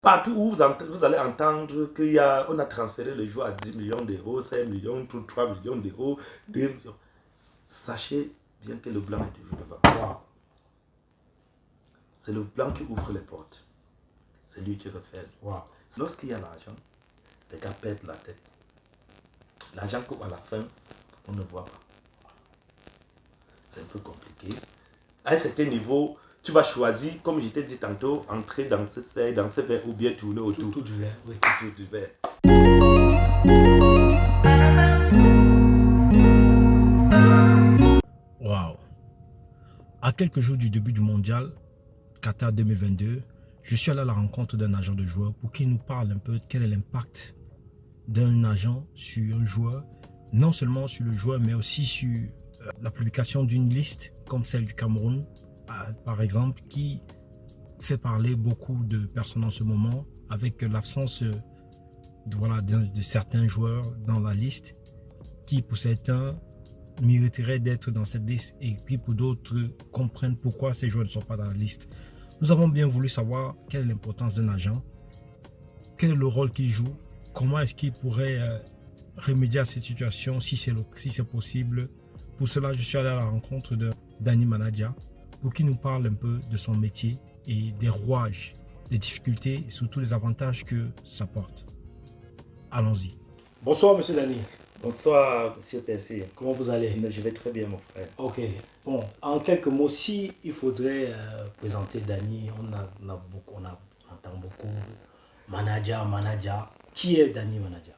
Partout où vous allez entendre qu'on a transféré le joueur à 10 millions d'euros, 5 millions, 3 millions d'euros, 2 millions. Sachez bien que le blanc est toujours devant. Wow. C'est le blanc qui ouvre les portes. C'est lui qui refait. Wow. Lorsqu'il y a l'argent, les gars perdent la tête. L'argent qu'à la fin, on ne voit pas. C'est un peu compliqué. À un certain niveau, tu vas choisir, comme je t'ai dit tantôt, entrer dans ce verre ou bien tourner autour. Tout du verre, oui. Tout du verre. Wow. À quelques jours du début du mondial, Qatar 2022, je suis allé à la rencontre d'un agent de joueur pour qu'il nous parle un peu de quel est l'impact d'un agent sur un joueur, non seulement sur le joueur, mais aussi sur la publication d'une liste comme celle du Cameroun, par exemple, qui fait parler beaucoup de personnes en ce moment avec l'absence de certains joueurs dans la liste qui, pour certains, mériteraient d'être dans cette liste et puis pour d'autres comprennent pourquoi ces joueurs ne sont pas dans la liste. Nous avons bien voulu savoir quelle est l'importance d'un agent, quel est le rôle qu'il joue, comment est-ce qu'il pourrait remédier à cette situation si c'est possible. Pour cela, je suis allé à la rencontre de Dani Manadia pour qu'il nous parle un peu de son métier et des rouages, des difficultés et surtout les avantages que ça porte. Allons-y. Bonsoir, monsieur Dani. Bonsoir, monsieur Percy. Comment vous allez? Je vais très bien, mon frère. Ok. Bon, en quelques mots, si il faudrait présenter Dani, on entend beaucoup Manadia. Qui est Dani Manadia?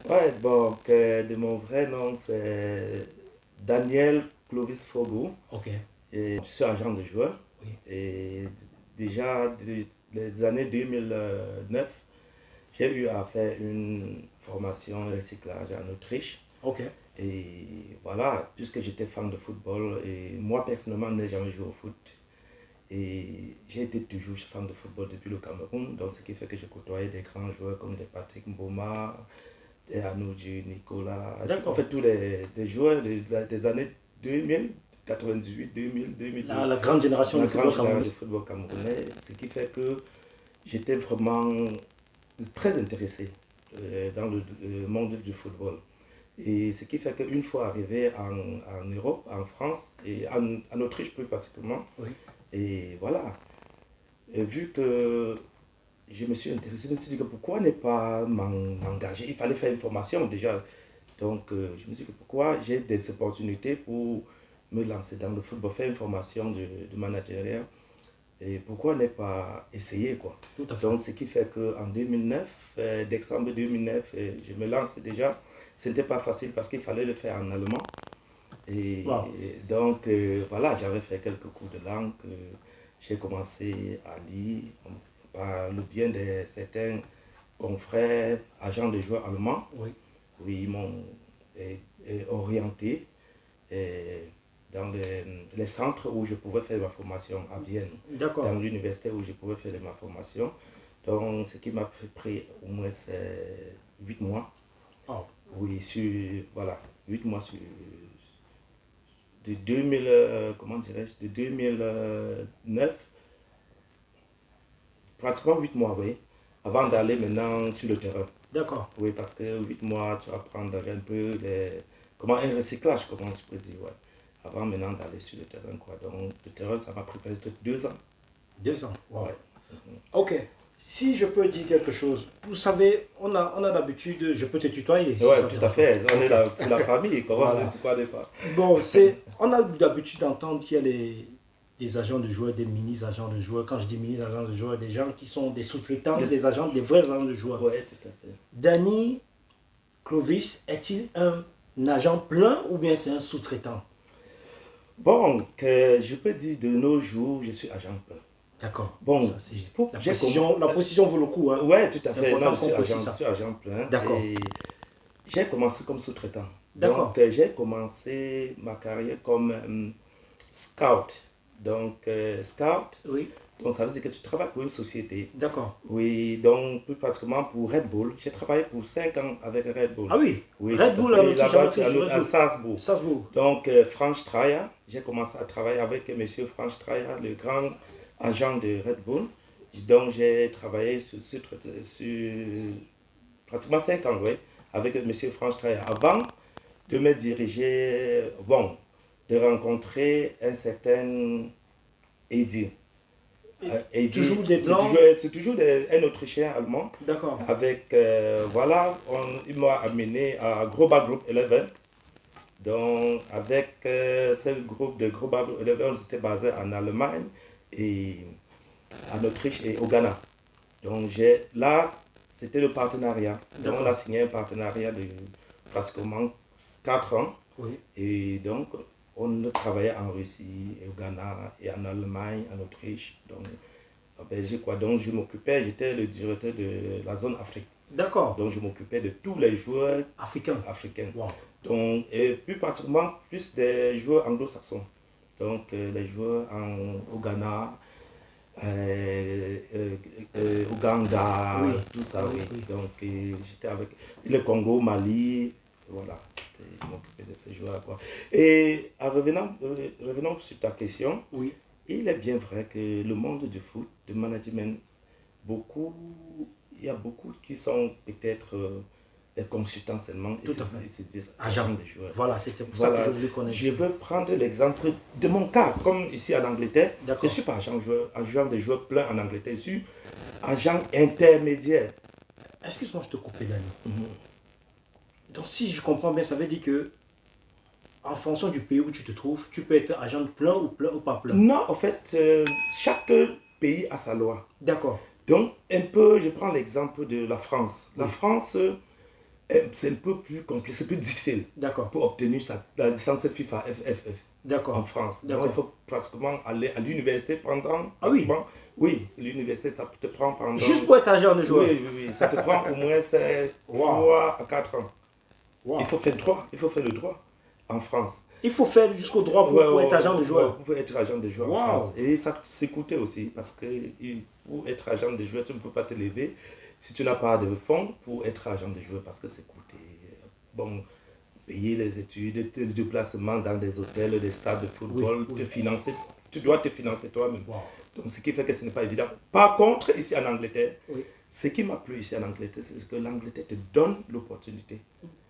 Ouais, bon, de mon vrai nom, c'est Daniel Clovis Fogo. Ok. Et je suis agent de joueur. Oui. Et déjà, les années 2009, j'ai eu à faire une formation recyclage en Autriche. Ok. Et voilà, puisque j'étais fan de football, et moi personnellement, je n'ai jamais joué au foot. Et j'ai été toujours fan de football depuis le Cameroun, donc ce qui fait que je côtoyais des grands joueurs comme des Patrick Mboma, des Anouji, Nicolas, en fait tous les joueurs des années 2000, 98, 2000, 2002. La grande génération La du grande football génération du football camerounais, ce qui fait que j'étais vraiment très intéressé dans le monde du football. Et ce qui fait qu'une fois arrivé en Europe, en France, et en Autriche plus particulièrement, Oui. et voilà, et vu que je me suis intéressé, je me suis dit que pourquoi ne pas m'engager. Il fallait faire une formation déjà. Donc je me suis dit que pourquoi j'ai des opportunités pour me lancer dans le football, faire une formation de managériat. Et pourquoi ne pas essayer quoi. Tout à fait. Donc ce qui fait qu'en 2009, décembre 2009, je me lance déjà. Ce n'était pas facile parce qu'il fallait le faire en allemand. Et, Wow. donc voilà, j'avais fait quelques cours de langue. J'ai commencé à lire par le bien de certains confrères, agents de joueurs allemands. Oui. Oui, ils m'ont orienté dans les centres où je pouvais faire ma formation à Vienne. D'accord. Dans l'université où je pouvais faire ma formation. Donc, ce qui m'a pris au moins 8 mois. Oh. Oui, voilà, 8 mois de 2000, comment dirais-je, de 2009, pratiquement 8 mois, oui, avant d'aller maintenant sur le terrain. D'accord. Oui, parce que 8 mois, tu vas prendre un peu comment un recyclage, comment je peux dire, ouais. Avant maintenant d'aller sur le terrain, quoi. Donc, le terrain, ça m'a pris peut-être 2 ans. 2 ans. Wow. Ouais. Ok. Si je peux dire quelque chose, vous savez, on a l'habitude, je peux te tutoyer. Oui, tout à fait. C'est la famille, comment voilà. Pourquoi ne pas. Bon, on a l'habitude d'entendre qu'il y a des agents de joueurs, des mini-agents de joueurs. Quand je dis mini-agents de joueurs, des gens qui sont des sous-traitants, des agents, des vrais agents de joueurs. Oui, tout à fait. Dani Clovis, est-il un agent plein ou bien c'est un sous-traitant? Bon, je peux dire de nos jours, je suis agent plein. D'accord. Bon, la précision vaut le coup. Hein. Oui, tout à fait. Non, je suis agent plein. D'accord. Et j'ai commencé comme sous-traitant. D'accord. Donc, j'ai commencé ma carrière comme scout. Donc, scout, oui. Donc, ça veut dire que tu travailles pour une société. D'accord. Oui, donc plus pratiquement pour Red Bull. J'ai travaillé pour 5 ans avec Red Bull. Ah oui, oui Red Bull, là-bas, à Salzbourg. Salzbourg. Donc, Franz Straya, j'ai commencé à travailler avec M. Franz Straya, le grand agent de Red Bull. Donc, j'ai travaillé sur pratiquement 5 ans, oui, avec M. Franche Traille. Avant de me diriger, bon, de rencontrer un certain Eddy. Eddy, Toujours des Blancs. c'est toujours un Autrichien allemand. D'accord. Avec, voilà, il m'a amené à Global Group 11. Donc, avec ce groupe de Global Group 11, on était basé en Allemagne et en Autriche et au Ghana. Donc, là, c'était le partenariat. Donc, on a signé un partenariat de pratiquement 4 ans. Oui. Et donc, on travaillait en Russie, et au Ghana, et en Allemagne, en Autriche, donc en Belgique, quoi. Donc, j'étais le directeur de la zone Afrique. D'accord. Donc, je m'occupais de tous les joueurs africains. Wow. Donc, et plus particulièrement, plus des joueurs anglo-saxons. Donc, les joueurs au Ghana, Ouganda, oui. tout ça, oui. Donc, j'étais avec le Congo, Mali, voilà, je m'occupais de ces joueurs, quoi. Et en revenant sur ta question, oui. Il est bien vrai que le monde du foot, du management, il y a beaucoup qui sont peut-être des consultants seulement. Tout à fait. Ils se disent agents des joueurs. Voilà, c'était pour ça que je voulais connaître. Je veux prendre l'exemple de mon cas, comme ici en Angleterre. Je ne suis pas agent de joueurs plein en Angleterre, je suis agent intermédiaire. Excuse-moi, je te coupe, Dani. Donc, si je comprends bien, ça veut dire que en fonction du pays où tu te trouves, tu peux être agent plein ou pas plein. Non, en fait, chaque pays a sa loi. D'accord. Donc, je prends l'exemple de la France. La France, c'est un peu plus compliqué, c'est plus difficile pour obtenir la licence FIFA FFF en France. Donc, il faut pratiquement aller à l'université pendant... Oui, c'est l'université, ça te prend pendant... Juste pour être agent de joueur. Oui, ça te prend au moins 3 à 4 ans. Wow. Il faut faire le droit en France. Il faut faire jusqu'au droit pour être agent de joueur. Pour être agent de joueur en France. Et ça s'écoutait aussi, parce que pour être agent de joueur, tu ne peux pas te lever si tu n'as pas de fonds pour être agent de joueur, parce que c'est coûté. Bon, payer les études, le déplacement dans des hôtels, des stades de football, te financer, tu dois te financer toi-même. Wow. Donc, ce qui fait que ce n'est pas évident. Par contre, ici en Angleterre, ce qui m'a plu ici en Angleterre, c'est que l'Angleterre te donne l'opportunité.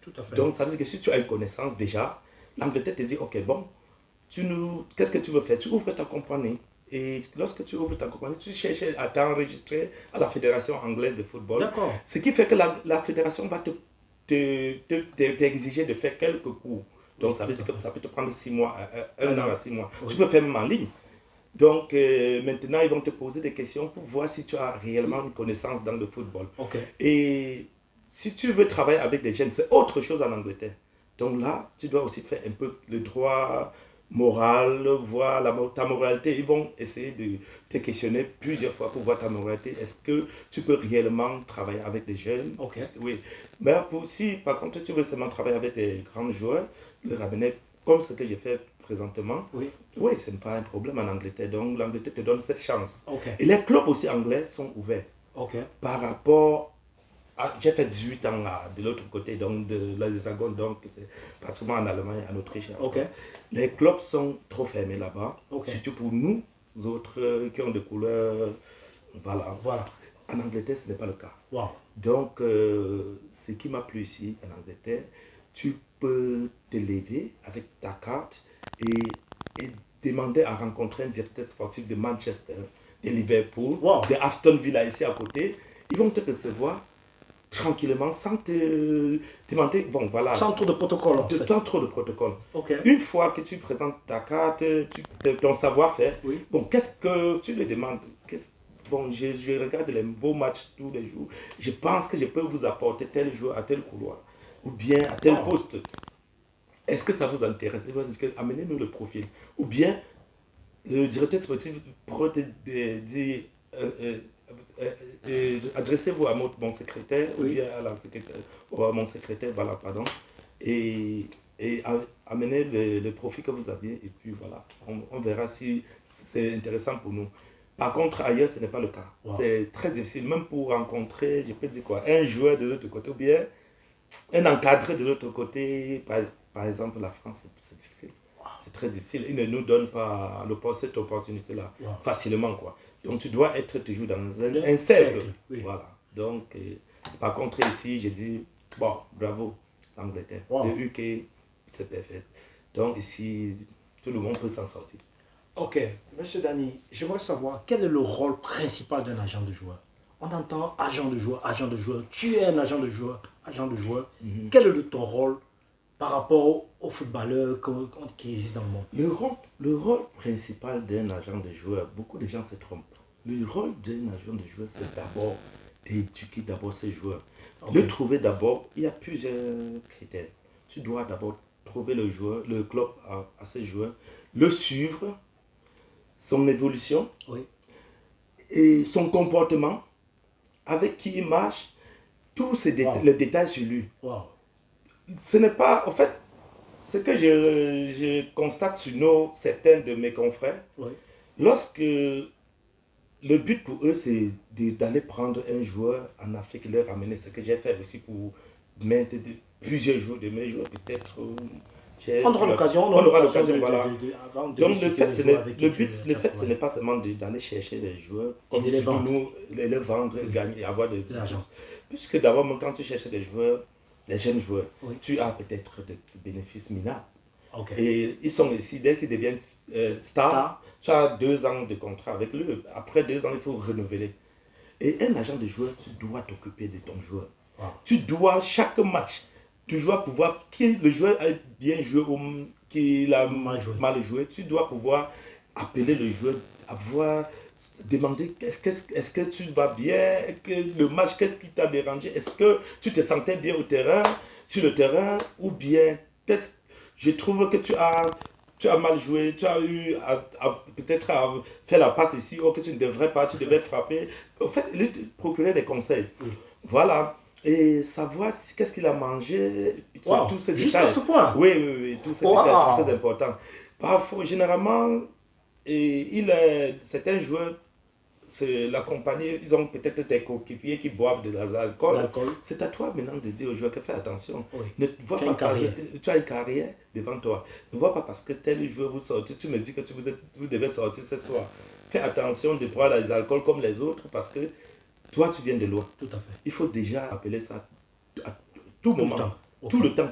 Tout à fait. Donc, ça veut dire que si tu as une connaissance déjà, l'Angleterre te dit, ok, bon, qu'est-ce que tu veux faire? Tu ouvres ta compagnie. Et lorsque tu ouvres ta compagnie, tu cherches à t'enregistrer à la Fédération anglaise de football. D'accord. Ce qui fait que la fédération va t'exiger de faire quelques cours. Donc, ça veut dire que ça peut te prendre 6 mois, 1 an à 6 mois. Tu peux faire même en ligne. Donc, maintenant, ils vont te poser des questions pour voir si tu as réellement une connaissance dans le football. Et si tu veux travailler avec des jeunes, c'est autre chose en Angleterre. Donc là, tu dois aussi faire un peu le droit moral, voir ta moralité. Ils vont essayer de te questionner plusieurs fois pour voir ta moralité. Est-ce que tu peux réellement travailler avec des jeunes? Oui. Mais si par contre tu veux seulement travailler avec des grands joueurs, le ramener comme ce que j'ai fait présentement, oui, ce n'est pas un problème en Angleterre. Donc l'Angleterre te donne cette chance. Et les clubs aussi anglais sont ouverts par rapport... j'ai fait 18 ans de l'autre côté, donc de l'Hexagone, donc c'est pratiquement en Allemagne, en Autriche. En France. Les clubs sont trop fermés là-bas, surtout pour nous autres qui ont des couleurs. Voilà. En Angleterre, ce n'est pas le cas. Donc, ce qui m'a plu ici en Angleterre, tu peux te lever avec ta carte et demander à rencontrer un directeur sportif de Manchester, de Liverpool, de Aston Villa ici à côté. Ils vont te recevoir tranquillement, sans te demander, bon voilà. Sans trop de protocole. Sans trop de protocole. Une fois que tu présentes ta carte, ton savoir-faire, bon, qu'est-ce que tu lui demandes? Bon, je regarde vos matchs tous les jours. Je pense que je peux vous apporter tel joueur à tel couloir, ou bien à tel poste. Est-ce que ça vous intéresse? Amenez-nous le profil. Ou bien, le directeur sportif pourrait te dire... adressez-vous à mon secrétaire ou bien à la secrétaire, ou à mon secrétaire, voilà, pardon, et amenez le profil que vous aviez, et puis voilà, on verra si c'est intéressant pour nous. Par contre, ailleurs, ce n'est pas le cas. C'est très difficile, même pour rencontrer, je peux dire quoi, un joueur de l'autre côté, ou bien un encadré de l'autre côté, par exemple, la France, c'est difficile. C'est très difficile. Ils ne nous donnent pas cette opportunité-là facilement, quoi. Donc tu dois être toujours dans un cercle. Oui. Voilà. Donc, par contre, ici, j'ai dit, bon, bravo, l'Angleterre. Wow. Le UK, c'est parfait. Donc ici, tout le monde peut s'en sortir. Ok, Monsieur Dani, j'aimerais savoir quel est le rôle principal d'un agent de joueur. On entend agent de joueur, agent de joueur. Tu es un agent de joueur, agent de joueur. Quel est ton rôle par rapport aux footballeurs qui existent dans le monde? Le rôle principal d'un agent de joueur, beaucoup de gens se trompent. Le rôle d'un agent de joueur, c'est d'abord d'éduquer d'abord ses joueurs. Okay. Le trouver d'abord, il y a plusieurs critères. Tu dois d'abord trouver le joueur, le club à ses joueurs, le suivre, son évolution, oui, et son comportement, avec qui il marche, tous les détails sur lui. Wow. Ce n'est pas, en fait, ce que je constate sur certains de mes confrères, oui, lorsque le but pour eux, c'est d'aller prendre un joueur en Afrique et le ramener, ce que j'ai fait aussi pour mettre plusieurs joueurs de mes joueurs, peut-être. On aura l'occasion, voilà. Donc le fait, ce n'est pas seulement d'aller chercher les joueurs, comme si nous les vendre, gagner, avoir de l'argent. Puisque d'abord, quand tu cherches des joueurs, les jeunes joueurs, oui, tu as peut-être des bénéfices minables. Okay. Et ils sont ici, dès qu'ils deviennent stars, tu as 2 ans de contrat avec eux. Après 2 ans, il faut renouveler. Et un agent de joueur, tu dois t'occuper de ton joueur. Wow. Tu dois, chaque match, tu dois pouvoir, qui le joueur a bien joué ou qu'il a mal joué, tu dois pouvoir appeler le joueur, demander est-ce que tu vas bien, le match, qu'est-ce qui t'a dérangé, est-ce que tu te sentais bien sur le terrain, ou bien je trouve que tu as mal joué, tu as eu peut-être à faire la passe ici, ou que tu ne devrais pas, tu devais frapper. En fait, lui procurer des conseils. Oui. Voilà. Et savoir qu'est-ce qu'il a mangé, wow. Tous ces détails. Jusqu'à ce point. Oui, tous ces détails, c'est très important. Parfois, généralement, certains joueurs, la compagnie, ils ont peut-être des coéquipiers qui boivent de l'alcool. C'est à toi maintenant de dire aux joueurs que fais attention. Oui. Ne vois pas tu as une carrière devant toi. Ne vois pas parce que tel joueur vous sortit, tu me dis que vous devez sortir ce soir. Fais attention de boire des alcools comme les autres parce que toi, tu viens de loin. Tout à fait. Il faut déjà appeler ça à tout moment. Tout le temps,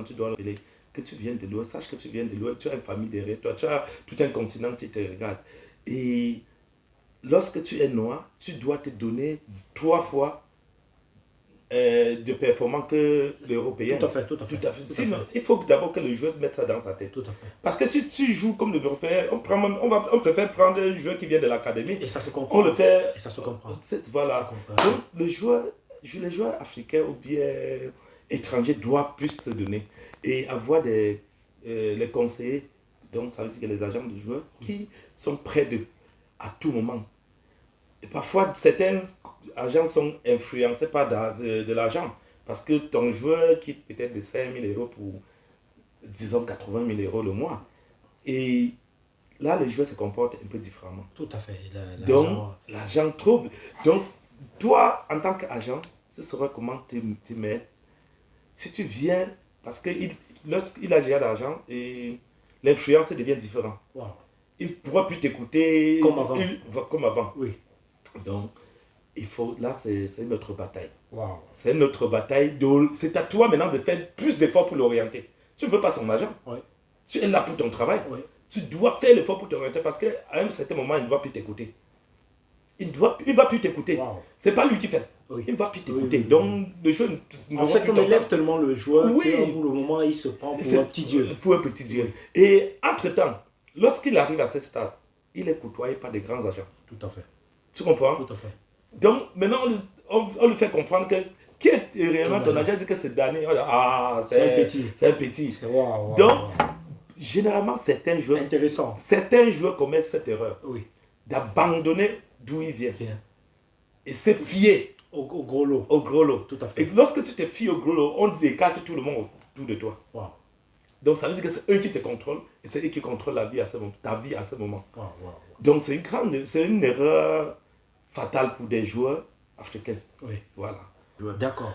tu dois appeler que tu viens de loin. Sache que tu viens de loin. Tu as une famille derrière toi. Tu as tout un continent qui te regarde. Et lorsque tu es noir, tu dois te donner 3 fois de performance que l'Européen. Tout à fait. Sinon, il faut d'abord que le joueur mette ça dans sa tête. Tout à fait. Parce que si tu joues comme l'Européen, on préfère prendre un joueur qui vient de l'académie. Et ça se comprend. On le fait. Et ça se comprend. Voilà. Donc, les joueurs africains ou bien étrangers doivent plus se donner et avoir les conseillers, donc ça veut dire que les agents de joueurs qui sont près d'eux à tout moment. Et parfois, certains agents sont influencés par de l'argent parce que ton joueur quitte peut-être de 5 000 € pour, disons, 80 000 € le mois. Et là, le joueur se comporte un peu différemment. Tout à fait. Donc, l'agent trouble. Donc, toi, en tant qu'agent, ce serait comment tu mets. Si tu viens, parce que lorsqu'il a déjà l'argent, l'influence devient différente. Wow. Il ne pourra plus t'écouter comme avant. Oui. Donc, là, c'est une autre bataille. Wow. C'est une autre bataille. C'est à toi maintenant de faire plus d'efforts pour l'orienter. Tu ne veux pas son agent. Oui. Tu es là pour ton travail. Oui. Tu dois faire l'effort pour t'orienter parce qu'à un certain moment, il ne va plus t'écouter. Il ne va plus t'écouter. Wow. Ce n'est pas lui qui fait. Oui. Il ne va plus t'écouter. Donc, le jeu en fait, on élève tellement le joueur pour le moment, il se prend pour un petit dieu. Pour un petit dieu. Oui. Et entre-temps, lorsqu'il arrive à ce stade, il est côtoyé par des grands agents. Tout à fait. Tu comprends? Tout à fait. Donc, maintenant, on lui fait comprendre que qui est réellement ton agent, dit que c'est Dani. C'est un petit. C'est un petit. Wow, donc, généralement, certains joueurs commettent cette erreur. Oui. D'abandonner d'où il vient. Et se fier au gros lot. Au gros lot. Tout à fait. Et lorsque tu te fies au gros lot, on écarte tout le monde autour de toi. Wow. Donc, ça veut dire que c'est eux qui te contrôlent et c'est eux qui contrôlent ta vie à ce moment. Wow. Donc, c'est une erreur fatale pour des joueurs africains. Oui. Voilà. D'accord.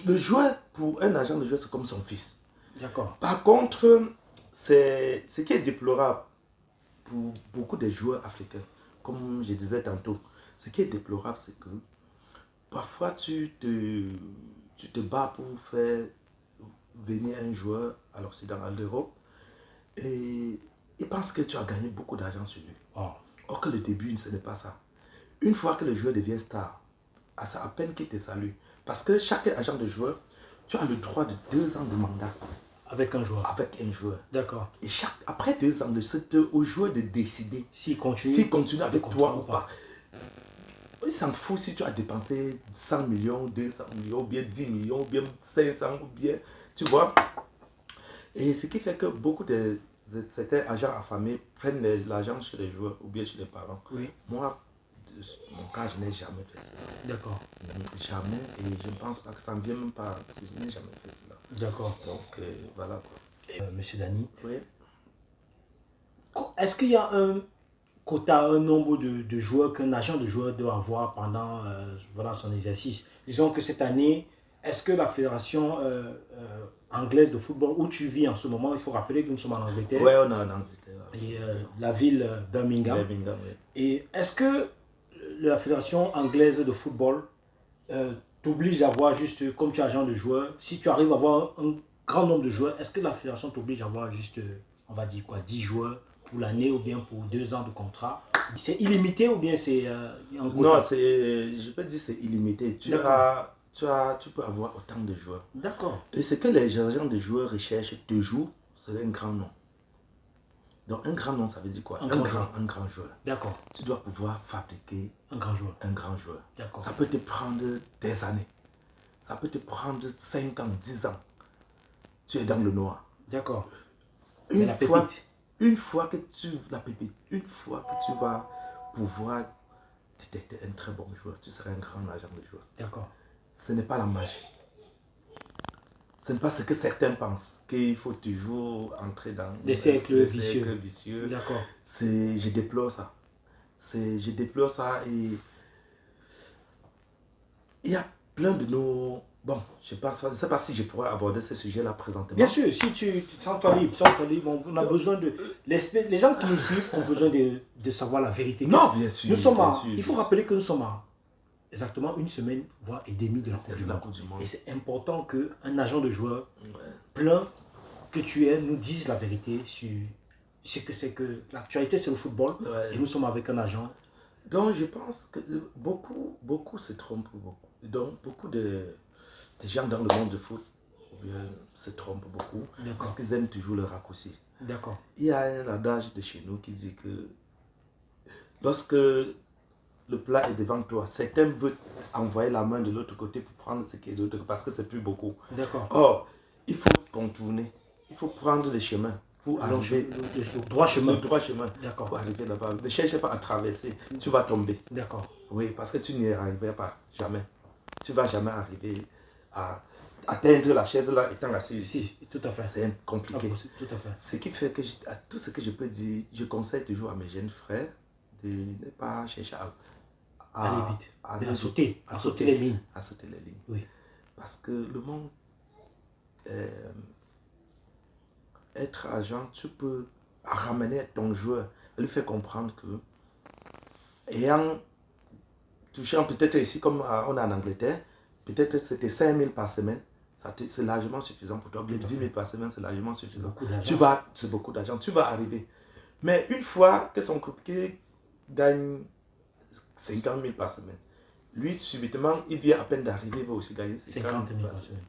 Le joueur, pour un agent de joueur, c'est comme son fils. D'accord. Par contre, ce qui est déplorable pour beaucoup de joueurs africains, comme je disais tantôt, ce qui est déplorable, c'est que parfois tu te bats pour faire venir un joueur à l'Occident, à l'Europe, et il pense que tu as gagné beaucoup d'argent sur lui. Oh. Or que le début, ce n'est pas ça. Une fois que le joueur devient star, c'est à peine qu'il te salue. Parce que chaque agent de joueur, tu as le droit de 2 ans de mandat. Avec un joueur. Avec un joueur. D'accord. Et après 2 ans, c'est au joueur de décider s'il continue avec toi ou pas. Il s'en fout si tu as dépensé 100 millions, 200 millions, ou bien 10 millions, ou bien 500, ou bien, tu vois. Et ce qui fait que beaucoup de certains agents affamés prennent l'argent chez les joueurs ou bien chez les parents. Oui. Moi, dans mon cas, je n'ai jamais fait ça. D'accord. Jamais, et je ne pense pas que ça ne vient même pas. Je n'ai jamais fait cela. D'accord. Donc, voilà quoi. Monsieur Dani, oui. Est-ce qu'il y a un quota, un nombre de joueurs qu'un agent de joueur doit avoir pendant son exercice? Disons que cette année, est-ce que la fédération anglaise de football, où tu vis en ce moment, il faut rappeler que nous sommes en Angleterre. Oui, on est en Angleterre. Et la ville Birmingham. Birmingham, oui. Et est-ce que la fédération anglaise de football t'oblige à avoir juste, comme tu es agent de joueur, si tu arrives à avoir un grand nombre de joueurs, est-ce que la fédération t'oblige à avoir juste, on va dire quoi, 10 joueurs pour l'année ou bien pour 2 ans de contrat? C'est illimité ou bien c'est un quota? Non, je peux dire c'est illimité. Tu peux avoir autant de joueurs. D'accord. Et ce que les agents de joueurs recherchent toujours, c'est un grand nom. Donc un grand nom, ça veut dire quoi? Un grand joueur. D'accord. Tu dois pouvoir fabriquer un grand joueur. Un grand joueur. D'accord. Ça peut te prendre des années. Ça peut te prendre 5 ans, 10 ans. Tu es dans le noir. D'accord. Une fois que tu vas pouvoir détecter un très bon joueur, tu seras un grand agent de joueur. D'accord. Ce n'est pas la magie. Ce n'est pas ce que certains pensent, qu'il faut toujours entrer dans des cercles vicieux. D'accord. Je déplore ça. Je déplore ça et il y a plein de nos... Bon, je ne sais pas si je pourrais aborder ce sujet-là présentement. Bien sûr, si tu sens toi libre, on a besoin de... Les gens qui nous suivent ont besoin de savoir la vérité. Non, bien sûr. Il faut rappeler que nous sommes à exactement une semaine, voire et demie de la Coupe du Monde. Et c'est important qu'un agent de joueur plein que tu es nous dise la vérité sur ce que c'est que l'actualité, c'est le football. Et nous sommes avec un agent. Donc, je pense que beaucoup se trompent. Donc, beaucoup de gens dans le monde du foot se trompent beaucoup parce qu'ils aiment toujours le raccourci. D'accord. Il y a un adage de chez nous qui dit que lorsque le plat est devant toi, certains veulent envoyer la main de l'autre côté pour prendre ce qui est de l'autre côté parce que c'est plus beaucoup. D'accord. Or, il faut contourner, il faut prendre le chemin pour arriver. Le droit chemin. Le droit chemin. D'accord. Pour arriver là-bas. Ne cherche pas à traverser, tu vas tomber. D'accord. Oui, parce que tu n'y arriveras pas, jamais. Tu ne vas jamais arriver à atteindre la chaise là étant assis ici. Tout à fait. C'est compliqué. Tout à fait. Ce qui fait que tout ce que je peux dire, je conseille toujours à mes jeunes frères de ne pas chercher à aller vite. À sauter les lignes. À sauter les lignes. Oui. Parce que le monde, être agent, tu peux ramener ton joueur, lui faire comprendre que, ayant touchant peut-être ici, comme on est en Angleterre, peut-être c'était 5 000 par semaine, c'est largement suffisant pour toi. 10 000 par semaine, c'est largement suffisant. C'est beaucoup d'argent. Tu vas arriver. Mais une fois que son coéquipier gagne 50 000 par semaine, lui, subitement, il vient à peine d'arriver, il va aussi gagner 50 000 par semaine.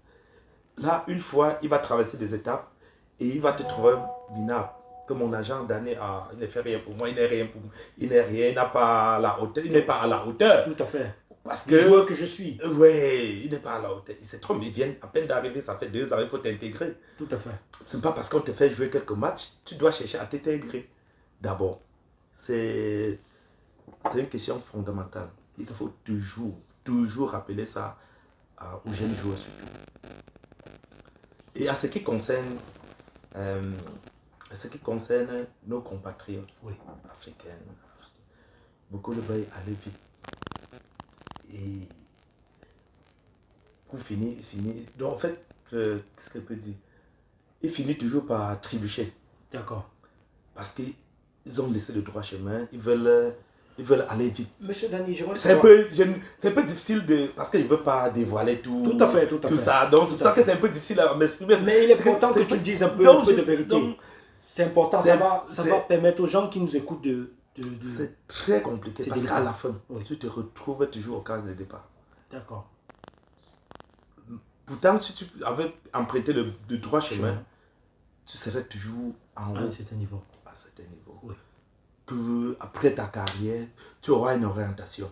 Là, une fois, il va traverser des étapes et il va te trouver minable. Que mon agent d'année, il ne fait rien pour moi, il n'est rien pour moi, il n'est pas à la hauteur, il n'est pas à la hauteur. Tout à fait. Parce que le joueur que je suis. Oui, il n'est pas à la hauteur. Il se trompe, il vient à peine d'arriver, ça fait 2 ans, il faut t'intégrer. Tout à fait. Ce n'est pas parce qu'on te fait jouer quelques matchs, tu dois chercher à t'intégrer. D'abord, c'est une question fondamentale. Il faut toujours rappeler ça aux jeunes joueurs surtout. Et à ce qui concerne nos compatriotes africains, beaucoup le veulent aller vite. Et pour finir, donc en fait, qu'est-ce qu'elle peut dire? Il finit toujours par trébucher. D'accord. Parce qu'ils ont laissé le droit chemin, ils veulent Ils veulent aller vite. Monsieur Dani, j'aimerais C'est un savoir... c'est un peu difficile parce que je ne veux pas dévoiler tout, Tout à fait, tout à fait. ça. Donc, c'est pour ça que c'est un peu difficile à m'exprimer. Mais il est important que tu dises un peu de vérité. C'est important, ça va permettre aux gens qui nous écoutent de... C'est très compliqué parce qu'à la fin, oui, tu te retrouves toujours au cas de départ. D'accord. Pourtant, si tu avais emprunté le droit chemin, tu serais toujours en haut. À un certain niveau. À un certain niveau. Oui. Que après ta carrière, tu auras une orientation.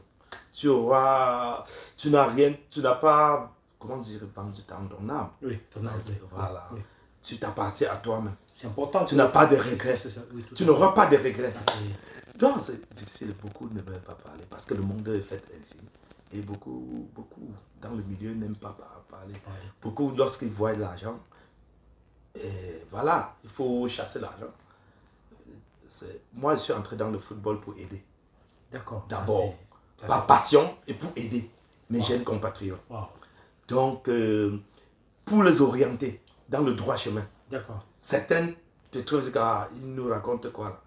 Tu n'as rien, tu n'as pas, comment dire, vendu ton âme. Oui, ton âme. Voilà. Oui. Tu t'appartiens à toi-même. C'est important. Tu n'as pas de regrets. Oui, tu n'auras pas de regrets. Donc, c'est difficile, beaucoup ne veulent pas parler parce que le monde est fait ainsi. Et beaucoup dans le milieu n'aiment pas parler. Beaucoup, lorsqu'ils voient de l'argent, et voilà, il faut chasser l'argent. Moi, je suis entré dans le football pour aider. D'accord. D'abord, par passion et pour aider mes jeunes compatriotes. Donc, pour les orienter dans le droit chemin. D'accord. Certains te trouvent qu'ils nous racontent quoi là.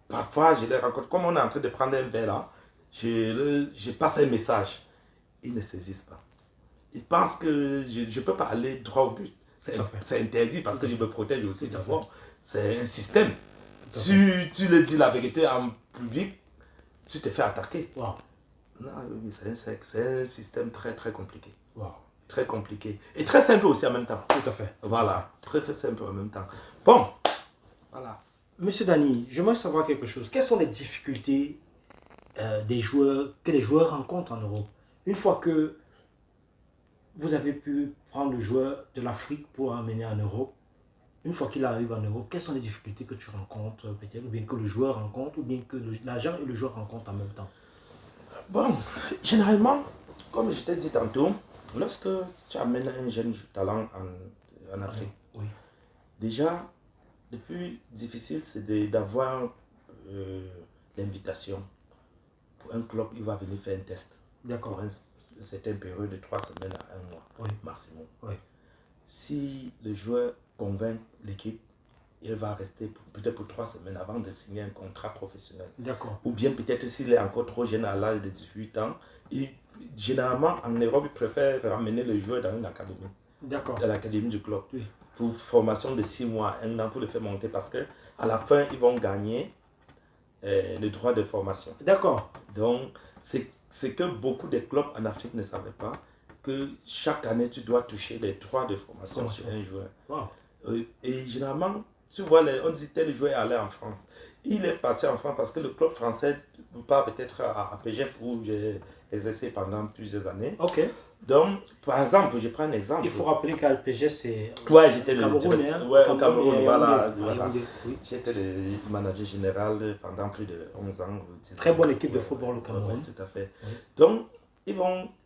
Parfois, je les rencontre, comme on est en train de prendre un verre là, je passe un message. Ils ne saisissent pas. Ils pensent que je ne peux pas aller droit au but. C'est interdit parce que je me protège aussi d'abord. C'est un système. Si tu le dis la vérité en public, tu te fais attaquer. Wow. Non, c'est un système très très compliqué. Wow. Très compliqué. Et très simple aussi en même temps. Tout à fait. Voilà. Très simple en même temps. Bon. Voilà. Monsieur Dani, j'aimerais savoir quelque chose. Quelles sont les difficultés que les joueurs rencontrent en Europe? Une fois que vous avez pu prendre le joueur de l'Afrique pour l'emmener en Europe, une fois qu'il arrive en Europe, quelles sont les difficultés que tu rencontres peut-être, ou bien que le joueur rencontre, ou bien que l'agent et le joueur rencontrent en même temps? Bon, généralement, comme je t'ai dit tantôt, lorsque tu amènes un jeune talent en Afrique, oui, déjà, le plus difficile, c'est d'avoir l'invitation. Pour un club, il va venir faire un test. D'accord. Pour une certaine période de 3 semaines à 1 mois maximum. Oui. Si le joueur convainc l'équipe, il va rester peut-être pour 3 semaines avant de signer un contrat professionnel. D'accord. Ou bien peut-être s'il est encore trop jeune à l'âge de 18 ans, généralement en Europe, ils préfèrent ramener le joueur dans une académie. D'accord. Dans l'académie du club. Oui. Pour formation de 6 mois, 1 an pour le faire monter parce qu'à la fin, ils vont gagner le droit de formation. D'accord. Donc, c'est que beaucoup de clubs en Afrique ne savaient pas que chaque année, tu dois toucher les droits de formation sur un joueur. Wow. Et généralement, tu vois, on dit tel joueur est allé en France. Il est parti en France parce que le club français part peut-être à PGS où j'ai exercé pendant plusieurs années. Ok. Donc, par exemple, je prends un exemple. Il faut rappeler qu'à PGS, c'est j'étais Cameroun, au Cameroun, voilà. Oui. J'étais le manager général pendant plus de 11 ans. Très bonne équipe de football au Cameroun. Tout à fait. Oui. Donc,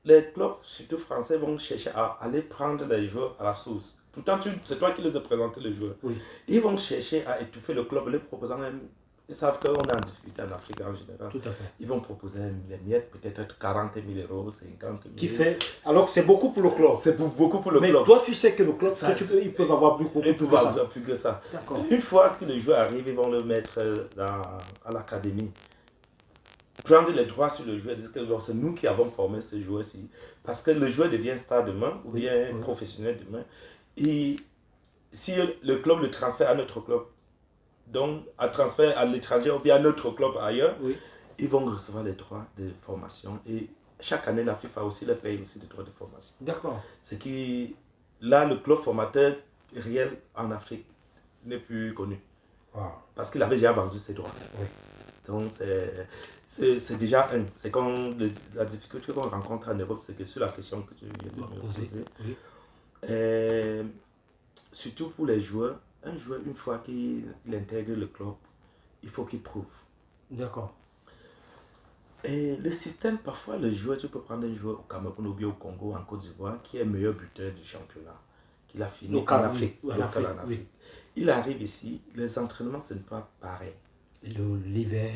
les clubs, surtout français, vont chercher à aller prendre les joueurs à la source. Pourtant, c'est toi qui les as présenté les joueurs. Oui. Ils vont chercher à étouffer le club, les proposant même. Ils savent qu'on est en difficulté en Afrique en général. Tout à fait. Ils vont proposer les miettes, peut-être 40 000 euros, 50 000. Qui fait... Alors que c'est beaucoup pour le club. C'est beaucoup pour le club. Mais toi, tu sais que le club, ils peuvent avoir beaucoup plus que ça. D'accord. Une fois que le joueur arrive, ils vont le mettre à l'académie. Prendre les droits sur le joueur, dire que c'est nous qui avons formé ce joueur-ci. Parce que le joueur devient star demain, ou bien professionnel demain. Et si le club le transfère à notre club, donc à transfert à l'étranger ou bien à notre club ailleurs, ils vont recevoir les droits de formation. Et chaque année, la FIFA aussi les paye aussi des droits de formation. D'accord. C'est que là, le club formateur réel en Afrique n'est plus connu. Wow. Parce qu'il avait déjà vendu ses droits. Oui. Donc, c'est déjà un. C'est comme la difficulté qu'on rencontre en Europe, c'est que sur la question que tu viens de me poser, surtout pour les joueurs, un joueur, une fois qu'il intègre le club, il faut qu'il prouve. D'accord. Et le système, parfois, le joueur, tu peux prendre un joueur au Cameroun ou bien au Congo, en Côte d'Ivoire, qui est meilleur buteur du championnat, qu'il a fini en Afrique. Il arrive ici, les entraînements, ce n'est pas pareil. L'hiver.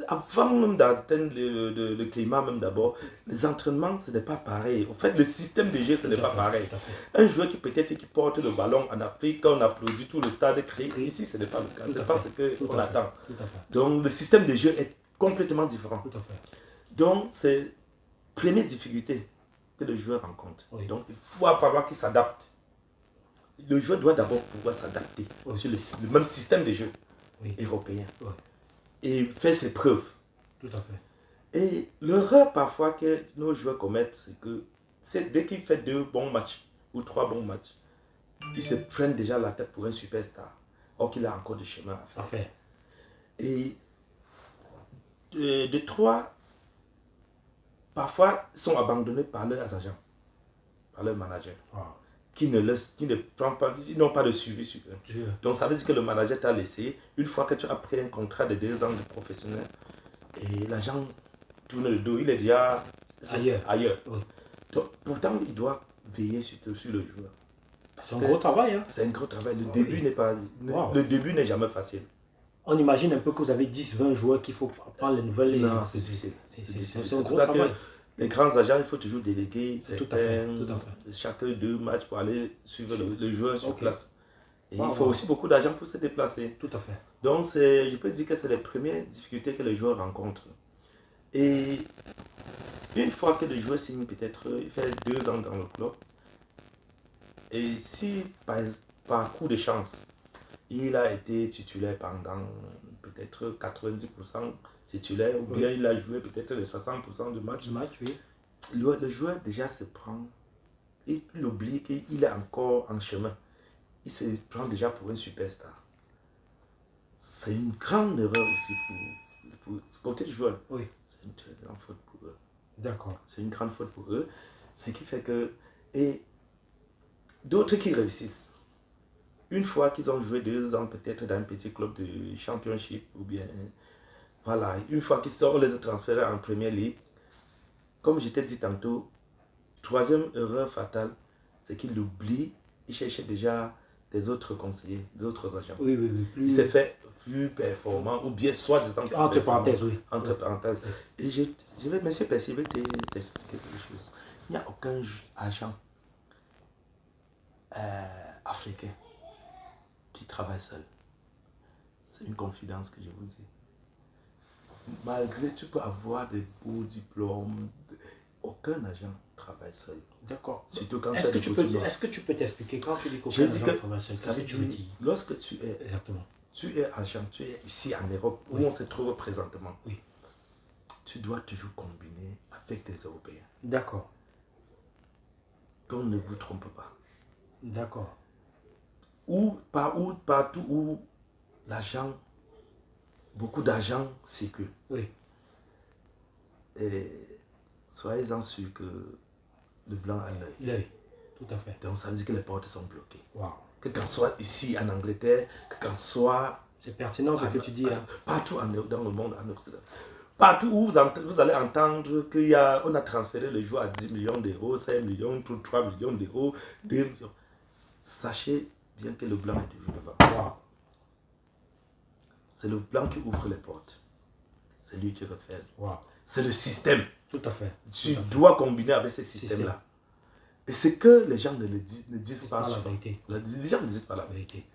Avant même d'atteindre le climat, même d'abord, les entraînements, ce n'est pas pareil. En fait, le système de jeu, ce n'est pas pareil. Un joueur qui peut-être qui porte le ballon en Afrique, quand on applaudit tout le stade créé, ici, ce n'est pas le cas. Ce n'est pas ce qu'on attend. Donc, le système de jeu est complètement différent. Tout à fait. Donc, c'est la première difficulté que le joueur rencontre. Oui. Donc, il faut falloir qu'il s'adapte. Le joueur doit d'abord pouvoir s'adapter sur le même système de jeu européen et faire ses preuves. Tout à fait. Et l'erreur parfois que nos joueurs commettent, c'est que dès qu'il fait 2 bons matchs ou 3 bons matchs, ils se prennent déjà la tête pour un superstar, or qu'il a encore du chemin à faire. Et de 3, parfois, ils sont abandonnés par leurs agents, par leurs managers, qui n'ont pas de suivi sur eux. Donc ça veut dire que le manager t'a laissé, une fois que tu as pris un contrat de 2 ans de professionnel, et l'agent tourne le dos, il est déjà ailleurs. Oui. Donc, pourtant, il doit veiller sur le joueur. C'est un gros travail. Hein? C'est un gros travail. Le début n'est jamais facile. On imagine un peu que vous avez 10-20 joueurs qu'il faut prendre les nouvelles. Non, c'est difficile. C'est un gros travail. Les grands agents, il faut toujours déléguer tout à fait. Chaque 2 matchs pour aller suivre le joueur sur place. Et il faut aussi beaucoup d'argent pour se déplacer. Tout à fait. Donc, je peux dire que c'est les premières difficultés que les joueurs rencontrent. Et une fois que le joueur signe, peut-être, il fait 2 ans dans le club, et si par coup de chance, il a été titulaire pendant peut-être 90% titulaire, ou bien il a joué peut-être les 60% de match, le joueur déjà se prend, il oublie qu'il est encore en chemin. Il se prend déjà pour un superstar. C'est une grande erreur aussi pour ce côté du joueur. Oui. C'est une très grande faute pour eux. D'accord. C'est une grande faute pour eux. Ce qui fait que... Et d'autres qui réussissent, une fois qu'ils ont joué 2 ans peut-être dans un petit club de championship, ou bien... Voilà, une fois qu'ils sortent, on les a transférés en Premier League. Comme je t'ai dit tantôt, 3e erreur fatale, c'est qu'ils l'oublient. Ils cherchaient déjà des autres conseillers, des autres agents. Oui. Il s'est fait plus performant, ou bien soi-disant entre parenthèses, oui. Entre parenthèses. Et je vais, monsieur Percy, je vais t'expliquer quelque chose. Il n'y a aucun agent africain qui travaille seul. C'est une confidence que je vous dis. Malgré, tu peux avoir des beaux diplômes, aucun agent travaille seul. D'accord. Surtout quand est-ce que tu peux t'expliquer quand tu dis qu'aucun agent travaille seul? Ça veut dire, lorsque tu es agent, tu es ici en Europe, où on se trouve présentement. Oui. Tu dois toujours combiner avec des Européens. D'accord. Qu'on ne vous trompe pas. D'accord. Partout où l'agent, beaucoup d'agents circulent. Oui. Et soyez-en sûrs que le blanc a l'œil. L'œil, tout à fait. Donc ça veut dire que les portes sont bloquées. Wow. Que quand soit ici en Angleterre, que quand soit... C'est pertinent ce que tu dis. Partout dans le monde, en Occident. Partout où vous allez entendre qu'on a transféré le joueur à 10 millions d'euros, 5 millions, 3 millions d'euros, 2 millions. Sachez bien que le blanc est toujours devant. Wow. C'est le blanc qui ouvre les portes. C'est lui qui refait. Wow. C'est le système. Tout à fait. Tu dois combiner avec ce système-là. Et c'est que les gens ne disent pas souvent. Les gens ne disent pas la vérité.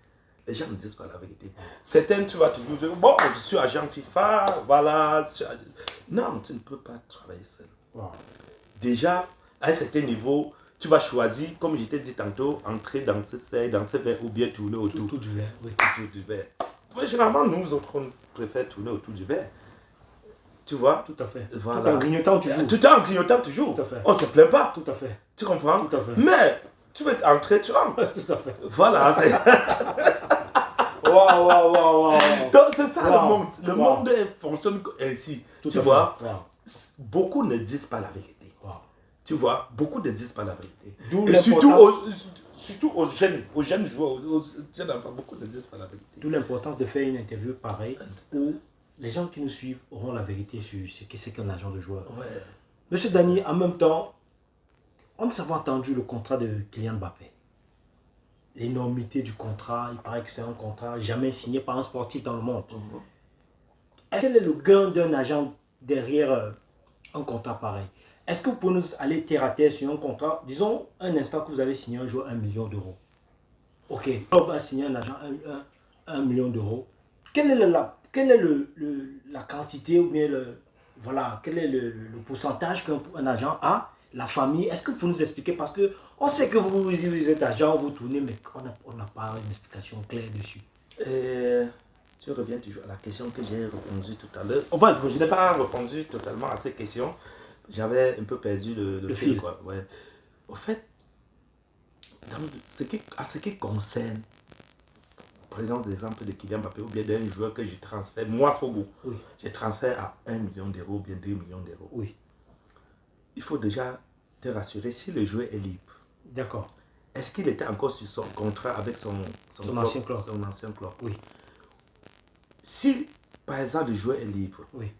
Les gens ne disent pas la vérité. Certains, tu vas toujours dire, bon, je suis agent FIFA, voilà. Non, tu ne peux pas travailler seul. Wow. Déjà, à un certain niveau, tu vas choisir, comme je t'ai dit tantôt, entrer dans ce verre ou bien tourner autour. Tout du verre, oui. Autour du verre. Généralement, nous autres, on préfère tourner autour du verre. Tu vois? Tout à fait. Voilà. Tout en grignotant toujours. Tout en grignotant toujours. Tout à fait. On ne se plaint pas. Tout à fait. Tu comprends? Tout à fait. Mais, tu veux entrer, tu entres. Tout à fait. Voilà. Waouh. Donc, c'est ça le monde. Le monde fonctionne ainsi. Tout tu vois? Beaucoup ne disent pas la vérité. Tu vois? Beaucoup ne disent pas la vérité. Et surtout aux jeunes joueurs, aux jeunes enfants, beaucoup ne disent pas la vérité. D'où l'importance de faire une interview pareille où les gens qui nous suivent auront la vérité sur ce que c'est qu'un agent de joueur. Ouais. Monsieur Dany, en même temps, on nous avons entendu le contrat de Kylian Mbappé. L'énormité du contrat, il paraît que c'est un contrat jamais signé par un sportif dans le monde. Quel est le gain d'un agent derrière un contrat pareil? Est-ce que vous pouvez nous aller terre à terre sur un contrat? Disons un instant que vous avez signé un joueur 1 million d'euros. Ok, on va signer un agent 1 million d'euros. Quelle est quelle est la quantité ou bien voilà, quel est le pourcentage qu'un agent a, la famille? Est-ce que vous pouvez nous expliquer? Parce qu'on sait que vous êtes agent, vous tournez, mais on n'a pas une explication claire dessus. Tu reviens toujours à la question que j'ai répondu tout à l'heure. Enfin, je n'ai pas répondu totalement à cette question. J'avais un peu perdu le fil. Quoi. Ouais. Au fait, à ce qui concerne, par exemple, l'exemple de Kylian Mbappé ou bien d'un joueur que je transfère, moi, Fogo, oui. je transfère à 1 million d'euros ou bien 2 millions d'euros. Oui. Il faut déjà te rassurer si le joueur est libre. D'accord. Est-ce qu'il était encore sur son contrat avec son ancien club? Son ancien club. Oui. Si, par exemple, le joueur est libre, oui.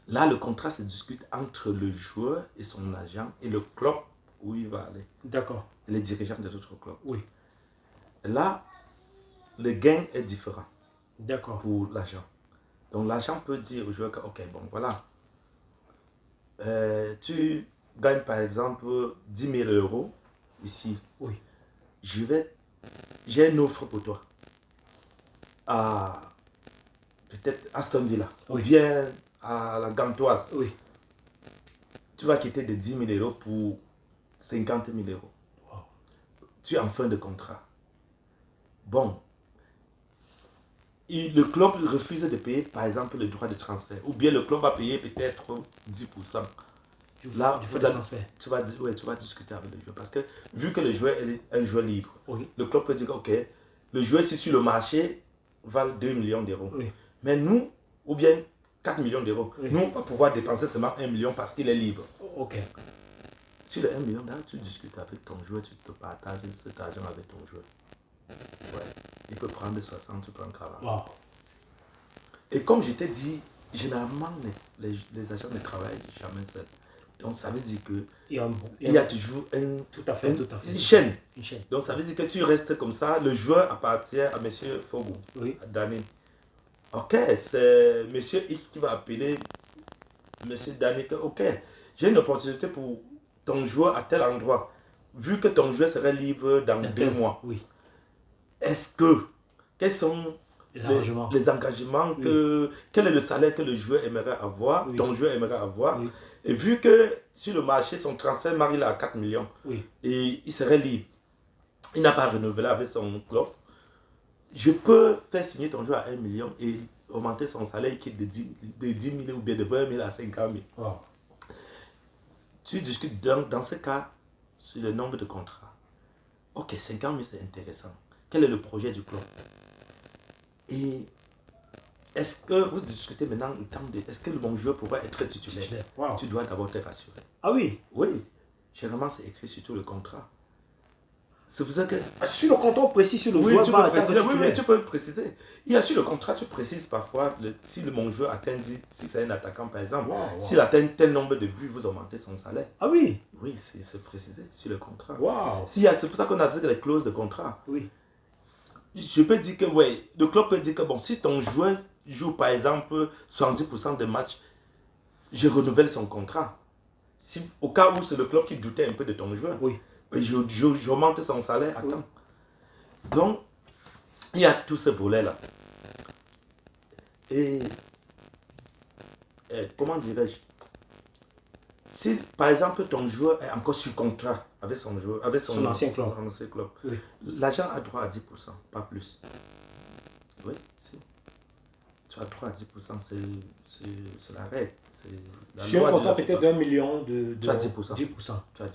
Là, le contrat se discute entre le joueur et son agent et le club où il va aller. D'accord. Et les dirigeants de l'autre club. Oui. Là, le gain est différent. D'accord. Pour l'agent. Donc, l'agent peut dire au joueur que, ok, bon, voilà. Tu gagnes par exemple 10 000 euros ici. Oui. J'ai une offre pour toi. À peut-être Aston Villa. Oui. Ou bien à la Gantoise. Oui. Tu vas quitter de 10 000 euros pour 50 000 euros. Wow. Tu es en fin de contrat. Bon. Le club refuse de payer, par exemple, le droit de transfert. Ou bien le club va payer peut-être 10%. Là, tu vas discuter avec le joueur. Parce que vu que le joueur est un joueur libre, oui. Le club peut dire, ok, le joueur, si sur le marché, vale 2 millions d'euros. Oui. Mais nous, ou bien 4 millions d'euros, oui. Nous, on va pouvoir dépenser seulement 1 million parce qu'il est libre. Ok. Sur le 1 million, là, tu discutes avec ton joueur, tu te partages cet argent avec ton joueur. Ouais. Il peut prendre 60, tu prends 40. Wow. Et comme je t'ai dit, généralement, les agents ne travaillent jamais seuls. Donc, ça veut dire que il y a toujours une chaîne. Donc, ça veut dire que tu restes comme ça. Le joueur appartient à M. Fogo, oui. à Dani. Ok, c'est M. X qui va appeler M. Dani que, ok, j'ai une opportunité pour ton joueur à tel endroit. Vu que ton joueur serait libre dans 2 mois. Oui. Quels sont les engagements oui. Quel est le salaire que le joueur aimerait avoir, oui. ton joueur aimerait avoir. Oui. Et vu que sur le marché, son transfert il est à 4 millions oui. et il serait libre, il n'a pas renouvelé avec son club, je peux faire signer ton joueur à 1 million et augmenter son salaire qui est de 10 000 ou bien de 20 000 à 50 000. Wow. Tu discutes dans ce cas sur le nombre de contrats. Ok, 50 000 c'est intéressant. Quel est le projet du club? Et est-ce que vous discutez maintenant est-ce que le bon joueur pourra être titulaire? Wow. Tu dois d'abord te rassurer. Ah oui? Oui. Généralement, c'est écrit sur tout le contrat. C'est pour ça que... Sur le contrat précis, sur le joueur, tu peux préciser. Il y a sur le contrat, tu précises parfois si le bon joueur atteint, si c'est un attaquant par exemple, s'il atteint tel nombre de buts, vous augmentez son salaire. Ah oui? Oui, c'est précisé sur le contrat. Wow. C'est pour ça qu'on a dit que les clauses de contrat. Oui. Je peux dire que, ouais, le club peut dire que, bon, si ton joueur joue par exemple 70% des matchs, je renouvelle son contrat. Si, au cas où c'est le club qui doutait un peu de ton joueur, oui. J'augmente son salaire à temps. Oui. Donc, il y a tous ces volets-là. Et comment dirais-je? Si, par exemple, ton joueur est encore sur contrat avec son ancien club, oui. L'agent a droit à 10%, pas plus. Oui, si. Tu as droit à 10%, c'est la règle. Sur un contrat peut-être d'1 million tu as 10%. 10%. Tu as 10%.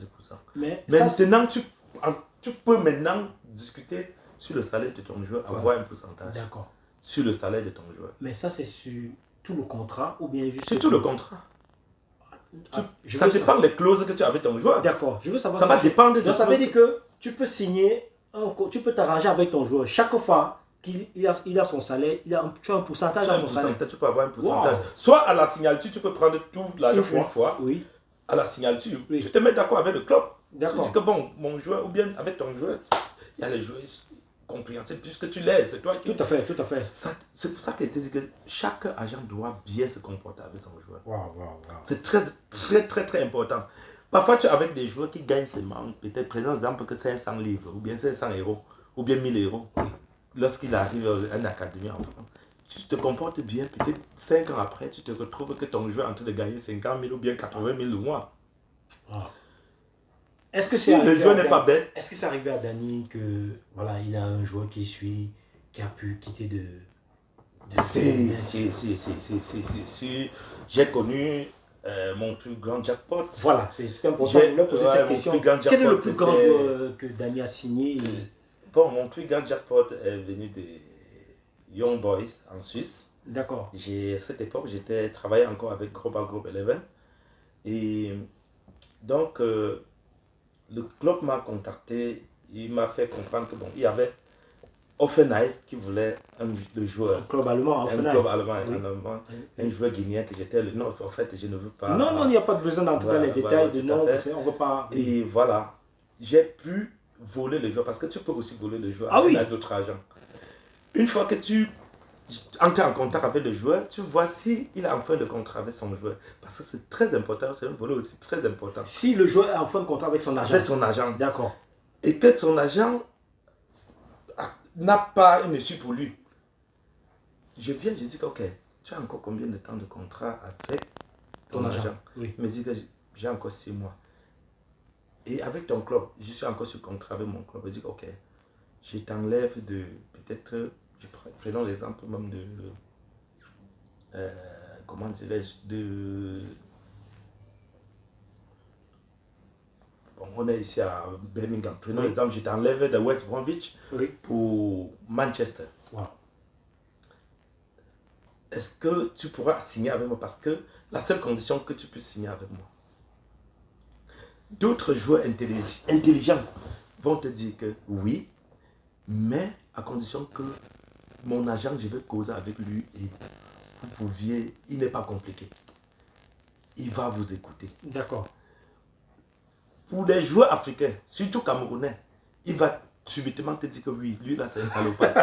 Mais maintenant, tu peux maintenant discuter sur le salaire de ton joueur, avoir un pourcentage. D'accord. Sur le salaire de ton joueur. Mais ça, c'est sur tout le contrat ou bien juste... Sur tout le contrat. Ça dépend des clauses que tu as avec ton joueur. D'accord. Je veux savoir... Ça va dépendre de... Donc, ça veut dire que tu peux signer, tu peux t'arranger avec ton joueur. Chaque fois qu'il a son salaire, tu as un pourcentage dans son salaire. Tu peux avoir un pourcentage. Wow. Soit à la signature, tu peux prendre tout l'argent une fois. Oui. À la signature, tu te mets d'accord avec le club. D'accord. Tu dis que bon, mon joueur, ou bien avec ton joueur, il y a les joueurs compréhensibles puisque tu l'aides, c'est toi qui... Tout à fait. C'est pour ça qu'il te dit que chaque agent doit bien se comporter avec son joueur. Wow. C'est très important. Parfois, tu es avec des joueurs qui gagnent seulement, peut-être, prenons exemple que 500 livres, ou bien 500 euros, ou bien 1000 euros. Oui. Lorsqu'il arrive à une académie en France, tu te comportes bien, peut-être 5 ans après, tu te retrouves que ton joueur est en train de gagner 50 000 ou bien 80 000 le mois. Wow. Est-ce que Si le joueur n'est pas bête. Est-ce que c'est arrivé à Dani que voilà, il a un joueur qui suit, qui a pu quitter de Si, j'ai connu mon plus grand jackpot. Voilà, c'est important de leur poser cette question. Quel est le plus grand joueur que Dani a signé Bon, mon plus grand jackpot est venu de Young Boys en Suisse. D'accord. À cette époque, j'étais travaillé encore avec Global Group 11. Et donc, le club m'a contacté. Il m'a fait comprendre que bon, il y avait Offenheim qui voulait le joueur. Un club allemand, un club allemand, un joueur guinéen que j'étais. Non, en fait, je ne veux pas. Non, il n'y a pas besoin d'entrer dans les détails de non, on veut pas. Et voilà, j'ai pu voler le joueur parce que tu peux aussi voler le joueur avec d'autres agents. Une fois que tu entres en contact avec le joueur, tu vois s'il est en fin de contrat avec son joueur. Parce que c'est très important, c'est un volet aussi très important. Si le joueur est en fin de contrat avec son agent. Avec son agent. D'accord. Et que son agent n'a pas une issue pour lui. Je viens, je dis que ok, tu as encore combien de temps de contrat avec ton agent? Oui. Il me dit que j'ai encore 6 mois. Et avec ton club, je suis encore sur contrat avec mon club. Je dis ok, je t'enlève de peut-être, prenons l'exemple même de, comment dirais-je, bon, on est ici à Birmingham. Prenons l'exemple, je t'enlève de West Bromwich pour Manchester. Wow. Est-ce que tu pourras signer avec moi? Parce que la seule condition que tu puisses signer avec moi. D'autres joueurs intelligents vont te dire que oui, mais à condition que mon agent, je vais causer avec lui et vous pouviez, il n'est pas compliqué. Il va vous écouter. D'accord. Pour les joueurs africains, surtout camerounais, il va subitement te dire que oui, lui là c'est un salopard.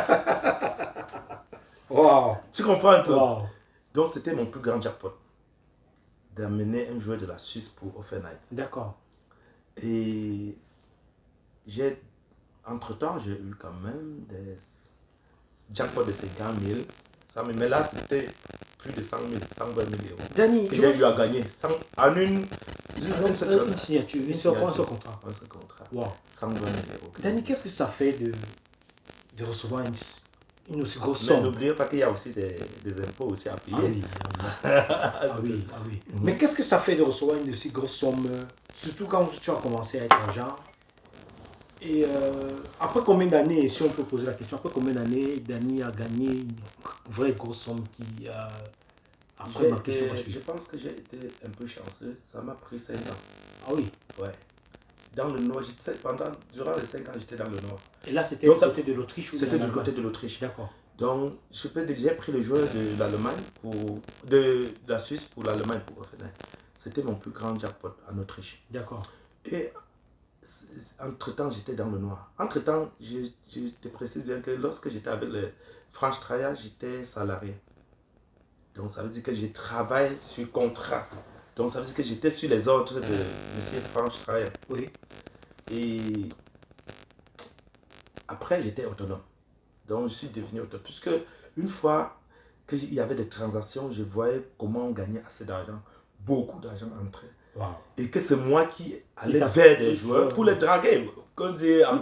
Wow. Tu comprends un peu? Wow. Donc c'était mon plus grand jackpot, d'amener un joueur de la Suisse pour Offenheim. D'accord. Et entre-temps, j'ai eu quand même des jackpots de 50 000. Mais là, c'était plus de 100 000, 120 000 euros. Dani, j'ai eu à gagner en une signature, un seul contrat. Un seul contrat. Wow. 120 000 euros. Dani, qu'est-ce que ça fait de recevoir une aussi grosse somme? Mais n'oubliez pas qu'il y a aussi des impôts aussi à payer. Ah oui. Mais qu'est-ce que ça fait de recevoir une aussi grosse somme, surtout quand tu as commencé à être agent? Et après combien d'années, si on peut poser la question, après combien d'années Dani a gagné une vraie grosse somme qui après ma question je pense que j'ai été un peu chanceux. Ça m'a pris 5 ans. Ah oui? Ouais. Dans le Nord, durant les 5 ans, j'étais dans le Nord. Et là, c'était du côté de l'Autriche? C'était du côté de l'Autriche. D'accord. Donc, j'ai pris le joueur de l'Allemagne, de la Suisse pour l'Allemagne pour Offenheim. C'était mon plus grand jackpot en Autriche. D'accord. Et entre-temps, j'étais dans le noir. Entre-temps, je te précise bien que lorsque j'étais avec le Franche Traya, j'étais salarié. Donc, ça veut dire que je travaille sur contrat. Donc, ça veut dire que j'étais sur les ordres de M. Franche Traya. Oui. Et après, j'étais autonome. Donc, je suis devenu autonome. Puisque une fois qu'il y avait des transactions, je voyais comment on gagnait assez d'argent. Beaucoup d'argent entrait. Wow. Et que c'est moi qui allais vers des joueurs pour les draguer. Tout à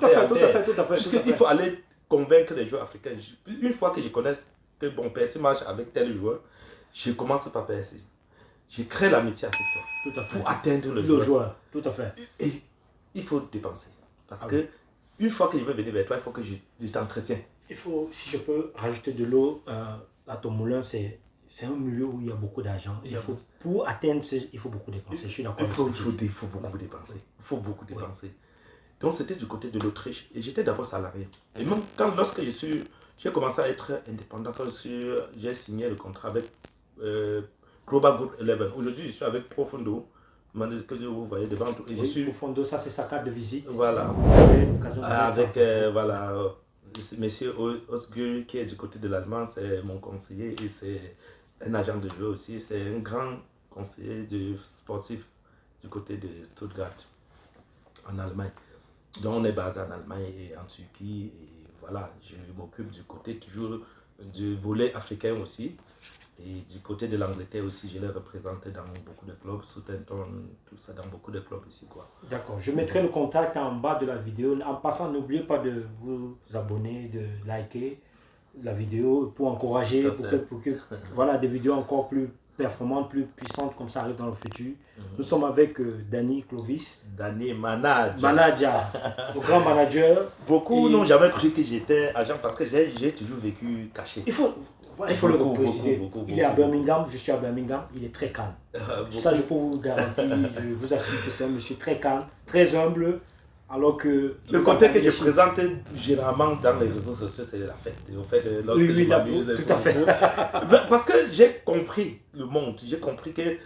fait. Puisqu'il faut aller convaincre les joueurs africains. Une fois que je connais que bon, PSC marche avec tel joueur, je commence par PSC. Je crée l'amitié avec toi. Tout à fait. Pour atteindre le joueur. Tout à fait. Et il faut dépenser. Parce que une fois que je vais venir vers toi, il faut que je t'entretienne. Il faut, si je peux rajouter de l'eau à ton moulin, c'est un milieu où il y a beaucoup d'argent. Pour atteindre, il faut beaucoup dépenser. Je suis d'accord. Il faut beaucoup dépenser. Il faut beaucoup dépenser. Donc c'était du côté de l'Autriche. Et j'étais d'abord salarié. Et même lorsque j'ai commencé à être indépendant, quand j'ai signé le contrat avec Global Group 11. Aujourd'hui, je suis avec Profondo. Que vous voyez devant tout. Et je suis Profondo, ça c'est sa carte de visite. Voilà. Avec monsieur Osgur qui est du côté de l'Allemagne, c'est mon conseiller et c'est un agent de jeu aussi. C'est un grand conseiller sportif du côté de Stuttgart, en Allemagne. Donc on est basé en Allemagne et en Turquie. Et voilà, je m'occupe du côté toujours du volley africain aussi. Et du côté de l'Angleterre aussi, je l'ai représenté dans beaucoup de clubs, Southampton, tout ça, dans beaucoup de clubs ici, quoi. D'accord. Je mettrai le contact en bas de la vidéo. En passant, n'oubliez pas de vous abonner, de liker la vidéo pour encourager, pour que voilà, des vidéos encore plus performantes, plus puissantes comme ça arrivent dans le futur. Nous sommes avec Danny Clovis. Danny Manager. Manager, le grand manager. Beaucoup n'ont jamais cru que j'étais agent parce que j'ai toujours vécu caché. Il faut le préciser. Beaucoup, il est à Birmingham, je suis à Birmingham, il est très calme. Ça, je peux vous garantir, je vous assure que c'est un monsieur très calme, très humble. Alors que le côté que je présente généralement dans les réseaux sociaux, c'est la fête. En fait, lorsque je m'amuse, tout à fait. Parce que j'ai compris le monde, j'ai compris que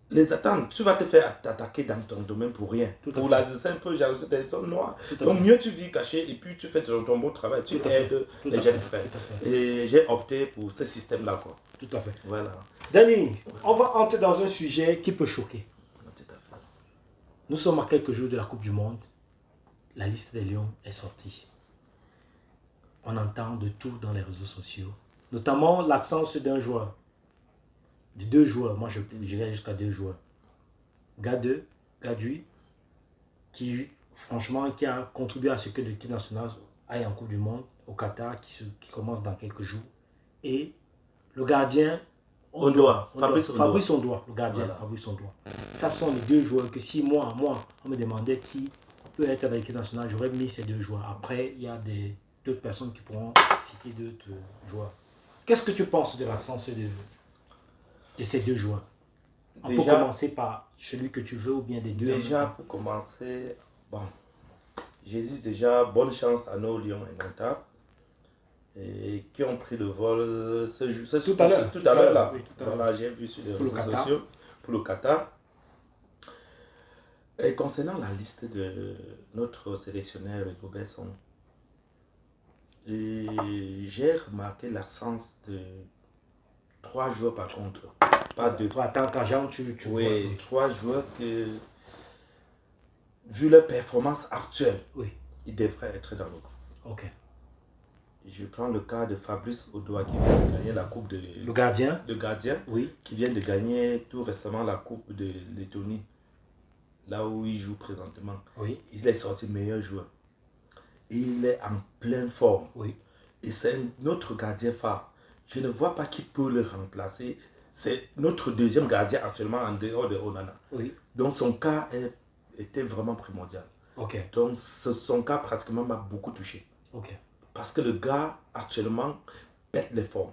les attentes, tu vas te faire attaquer dans ton domaine pour rien. Pour la simple jalousie des hommes noirs. Donc mieux tu vis caché et puis tu fais ton bon travail, tu aides les jeunes frères. Et j'ai opté pour ce système-là, quoi. Tout à fait. Voilà. Danny, on va entrer dans un sujet qui peut choquer. Tout à fait. Nous sommes à quelques jours de la Coupe du Monde. La liste des Lions est sortie. On entend de tout dans les réseaux sociaux, notamment l'absence d'un joueur, de 2 joueurs. Moi, je dirais jusqu'à 2 joueurs. Gadui, qui franchement qui a contribué à ce que l'équipe nationale aille en Coupe du Monde au Qatar, qui commence dans quelques jours, et le gardien Fabrice Ondoa, le gardien, voilà. Fabrice Ondoa. Ça sont les 2 joueurs que si moi, on me demandait qui peut être à l'équipe nationale, j'aurais mis ces 2 joueurs. Après, il y a d'autres personnes qui pourront citer d'autres joueurs. Qu'est-ce que tu penses de l'absence de ces 2 joueurs? On peut commencer par celui que tu veux ou bien des 2. Déjà, pour commencer, bon, j'ai dit déjà bonne chance à nos Lions indomptables et qui ont pris le vol tout à l'heure là. Oui, voilà, j'ai vu sur les réseaux sociaux pour le Qatar. Et concernant la liste de notre sélectionneur Robinson, j'ai remarqué l'absence de 3 joueurs par contre. Pas 2. En tant qu'agent, tu oui, vois. 3 joueurs que, vu leur performance actuelle, oui, ils devraient être dans le groupe. Ok. Je prends le cas de Fabrice Ondoa qui vient de gagner la coupe de... Le gardien. Le gardien, oui, qui vient de gagner tout récemment la coupe de Lettonie. Là où il joue présentement, oui, il est sorti meilleur joueur. Il est en pleine forme. Oui. Et c'est notre gardien phare. Je ne vois pas qui peut le remplacer. C'est notre 2e gardien actuellement en dehors de Onana. Oui. Donc son cas était vraiment primordial. Ok. Donc son cas pratiquement m'a beaucoup touché. Ok. Parce que le gars actuellement pète les formes.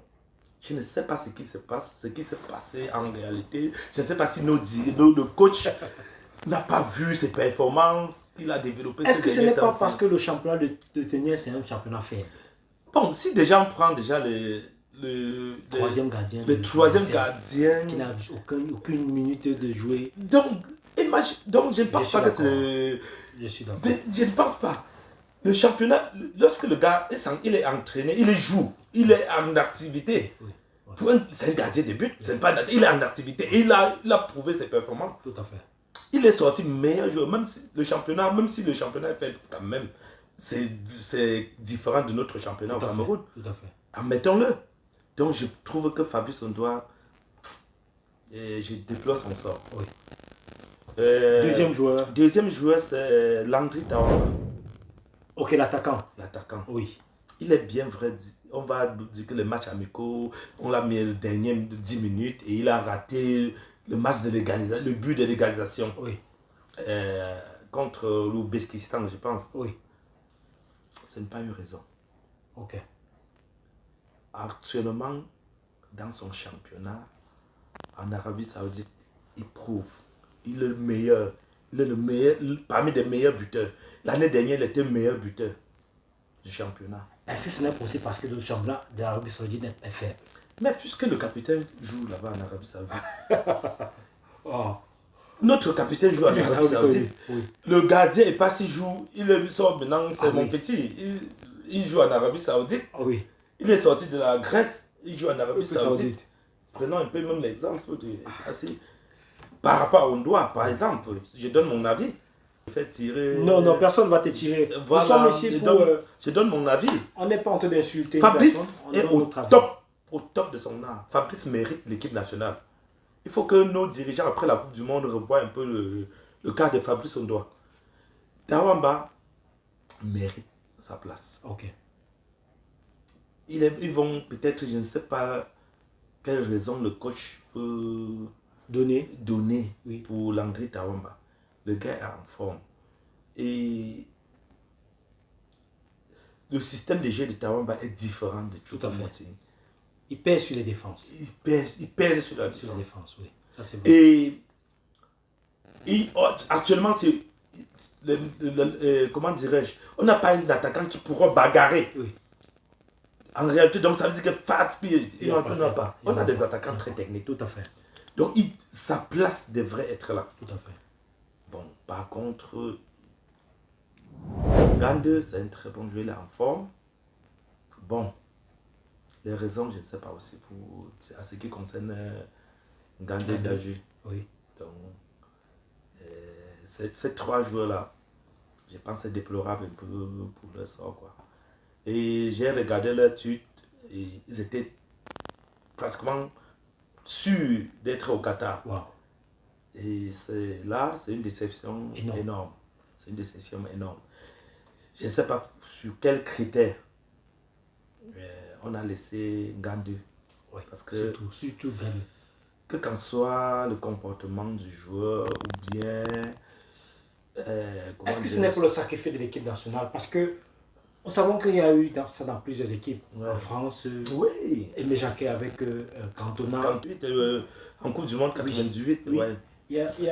Je ne sais pas ce qui se passe, ce qui s'est passé en réalité. Je ne sais pas si le coach n'a pas vu ses performances qu'il a développées. Est-ce que ce n'est pas parce que le championnat de tennis, c'est un championnat ferme? Bon, si déjà on prend déjà le 3e gardien. Le 3e gardien. Qui n'a aucune minute de jouer. Donc je ne pense pas que c'est... Je suis d'accord. Je ne pense pas. Le championnat, lorsque le gars il est entraîné, il joue, il est en activité. Oui. C'est un gardien de but, il est en activité et il a prouvé ses performances. Tout à fait. Il est sorti meilleur joueur, même si le championnat est fait quand même, c'est différent de notre championnat au Cameroun. Tout à fait. Admettons-le. Donc je trouve que Fabrice Ondoa, je déplore son sort. Oui. 2e joueur. 2e joueur, c'est Landry Tawara. Ok, l'attaquant. L'attaquant. Oui. Il est bien vrai. On va dire que les matchs amicaux, on l'a mis le dernier de 10 minutes et il a raté le match de l'égalisation, le but de l'égalisation. Oui. Contre l'Ouzbékistan, je pense. Oui. Ce n'est pas une raison. Ok. Actuellement, dans son championnat, en Arabie Saoudite, il prouve. Il est le meilleur. Il est le meilleur, parmi les meilleurs buteurs. L'année dernière, il était le meilleur buteur du championnat. Est-ce que ce n'est possible parce que le championnat d'Arabie Saoudite est faible? Mais puisque le capitaine joue là-bas en Arabie Saoudite. Oh. Notre capitaine joue en Arabie Saoudite. Oui. Le gardien est pas si joue. Il sort maintenant, c'est mon petit. Il joue en Arabie Saoudite. Oui. Il est sorti de la Grèce. Il joue en Arabie Saoudite. Prenons un peu même l'exemple de par rapport à Ondoa, par exemple. Je donne mon avis. Fais tirer. Non, non, personne ne va te tirer. Voilà, Nous sommes ici pour... je donne mon avis. On n'est pas en train d'insulter Fabrice est au au top de son art. Fabrice mérite l'équipe nationale. Il faut que nos dirigeants, après la Coupe du Monde, revoient un peu le cas de Fabrice Ondoa. Tawamba mérite sa place. Ok. Ils vont peut-être, je ne sais pas quelle raison le coach peut donner oui. pour Landry Tawamba. Le gars est en forme. Et le système de jeu de Tawamba est différent de tout à fait. Moting. Il pèse sur les défenses. Il pèse sur la défense. Oui. Ça, c'est vrai. Et actuellement, c'est comment dirais-je, on n'a pas un attaquant qui pourra bagarrer. Oui. En réalité, donc ça veut dire que fast speed, on a des attaquants très techniques. Tout à fait. Donc sa place devrait être là. Tout à fait. Bon, par contre, Gande, c'est un très bon joueur, il est en forme. Bon, les raisons, je ne sais pas aussi pour à ce qui concerne Gande Daju. Oui. Donc, ces trois joueurs-là, je pense que c'est déplorable un peu pour leur sort, quoi. Et j'ai regardé leur tweet et ils étaient pratiquement sûrs d'être au Qatar. Wow. Et c'est une déception énorme. C'est une déception énorme. Je ne sais pas sur quels critères on a laissé Gandhi. Oui, parce que surtout Gandhi. Que qu'en soit le comportement du joueur ou bien... Est-ce que ce n'est pour le sacrifice de l'équipe nationale? Parce que nous savons qu'il y a eu ça dans plusieurs équipes. Ouais. En France, oui. Aimé Jacquet avec Cantona. 48, en Coupe du Monde 98. Oui. Ouais.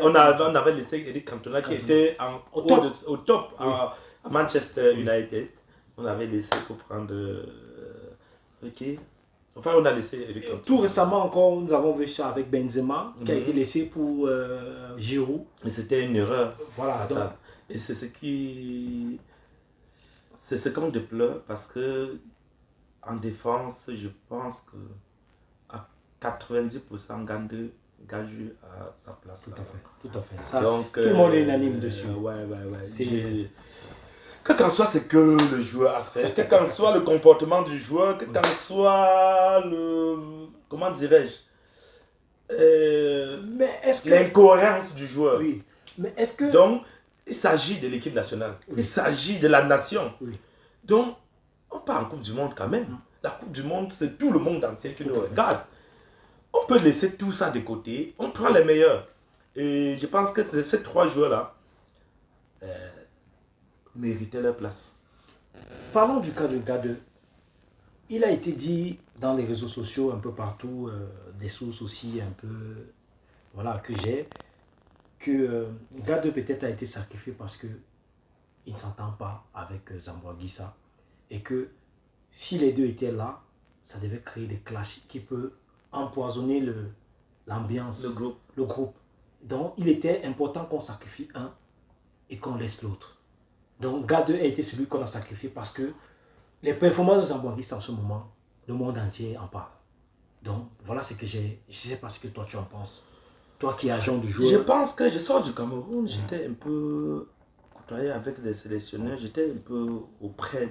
On avait laissé Eric Cantona qui était au top oui. à Manchester United. On avait laissé pour prendre... Enfin, on a laissé Eric Cantona. Tout récemment encore, nous avons vu ça avec Benzema, qui a été laissé pour Giroud. Et c'était une erreur. Voilà. Donc... Et c'est ce qu'on déplore parce que en défense, je pense que à 90% Gaju a sa place. Tout à fait. Ça, donc, tout le monde est unanime dessus. Ouais. Que qu'en soit ce que le joueur a fait, que qu'en soit le comportement du joueur, que qu'en soit le... Comment dirais-je l'incohérence du joueur. Oui. Mais est-ce que... Donc, il s'agit de l'équipe nationale. Oui. Il s'agit de la nation. Oui. Donc, on part en Coupe du Monde quand même. La Coupe du Monde, c'est tout le monde entier qui nous regarde. On peut laisser tout ça de côté. On prend les meilleurs. Et je pense que ces trois joueurs-là méritaient leur place. Parlons du cas de Gade. Il a été dit dans les réseaux sociaux, un peu partout, des sources aussi un peu, voilà, que j'ai, que Gade peut-être a été sacrifié parce que il ne s'entend pas avec Zamboanguissa et que si les deux étaient là, ça devait créer des clashs qui peuvent empoisonner l'ambiance, le groupe. Donc il était important qu'on sacrifie un et qu'on laisse l'autre. Donc Gade a été celui qu'on a sacrifié parce que les performances de Zamboanguissa en ce moment, le monde entier en parle. Donc voilà ce que j'ai. Je ne sais pas ce que toi tu en penses. Toi qui es agent du joueur. Je pense que je sors du Cameroun, j'étais un peu côtoyé avec les sélectionneurs, j'étais un peu auprès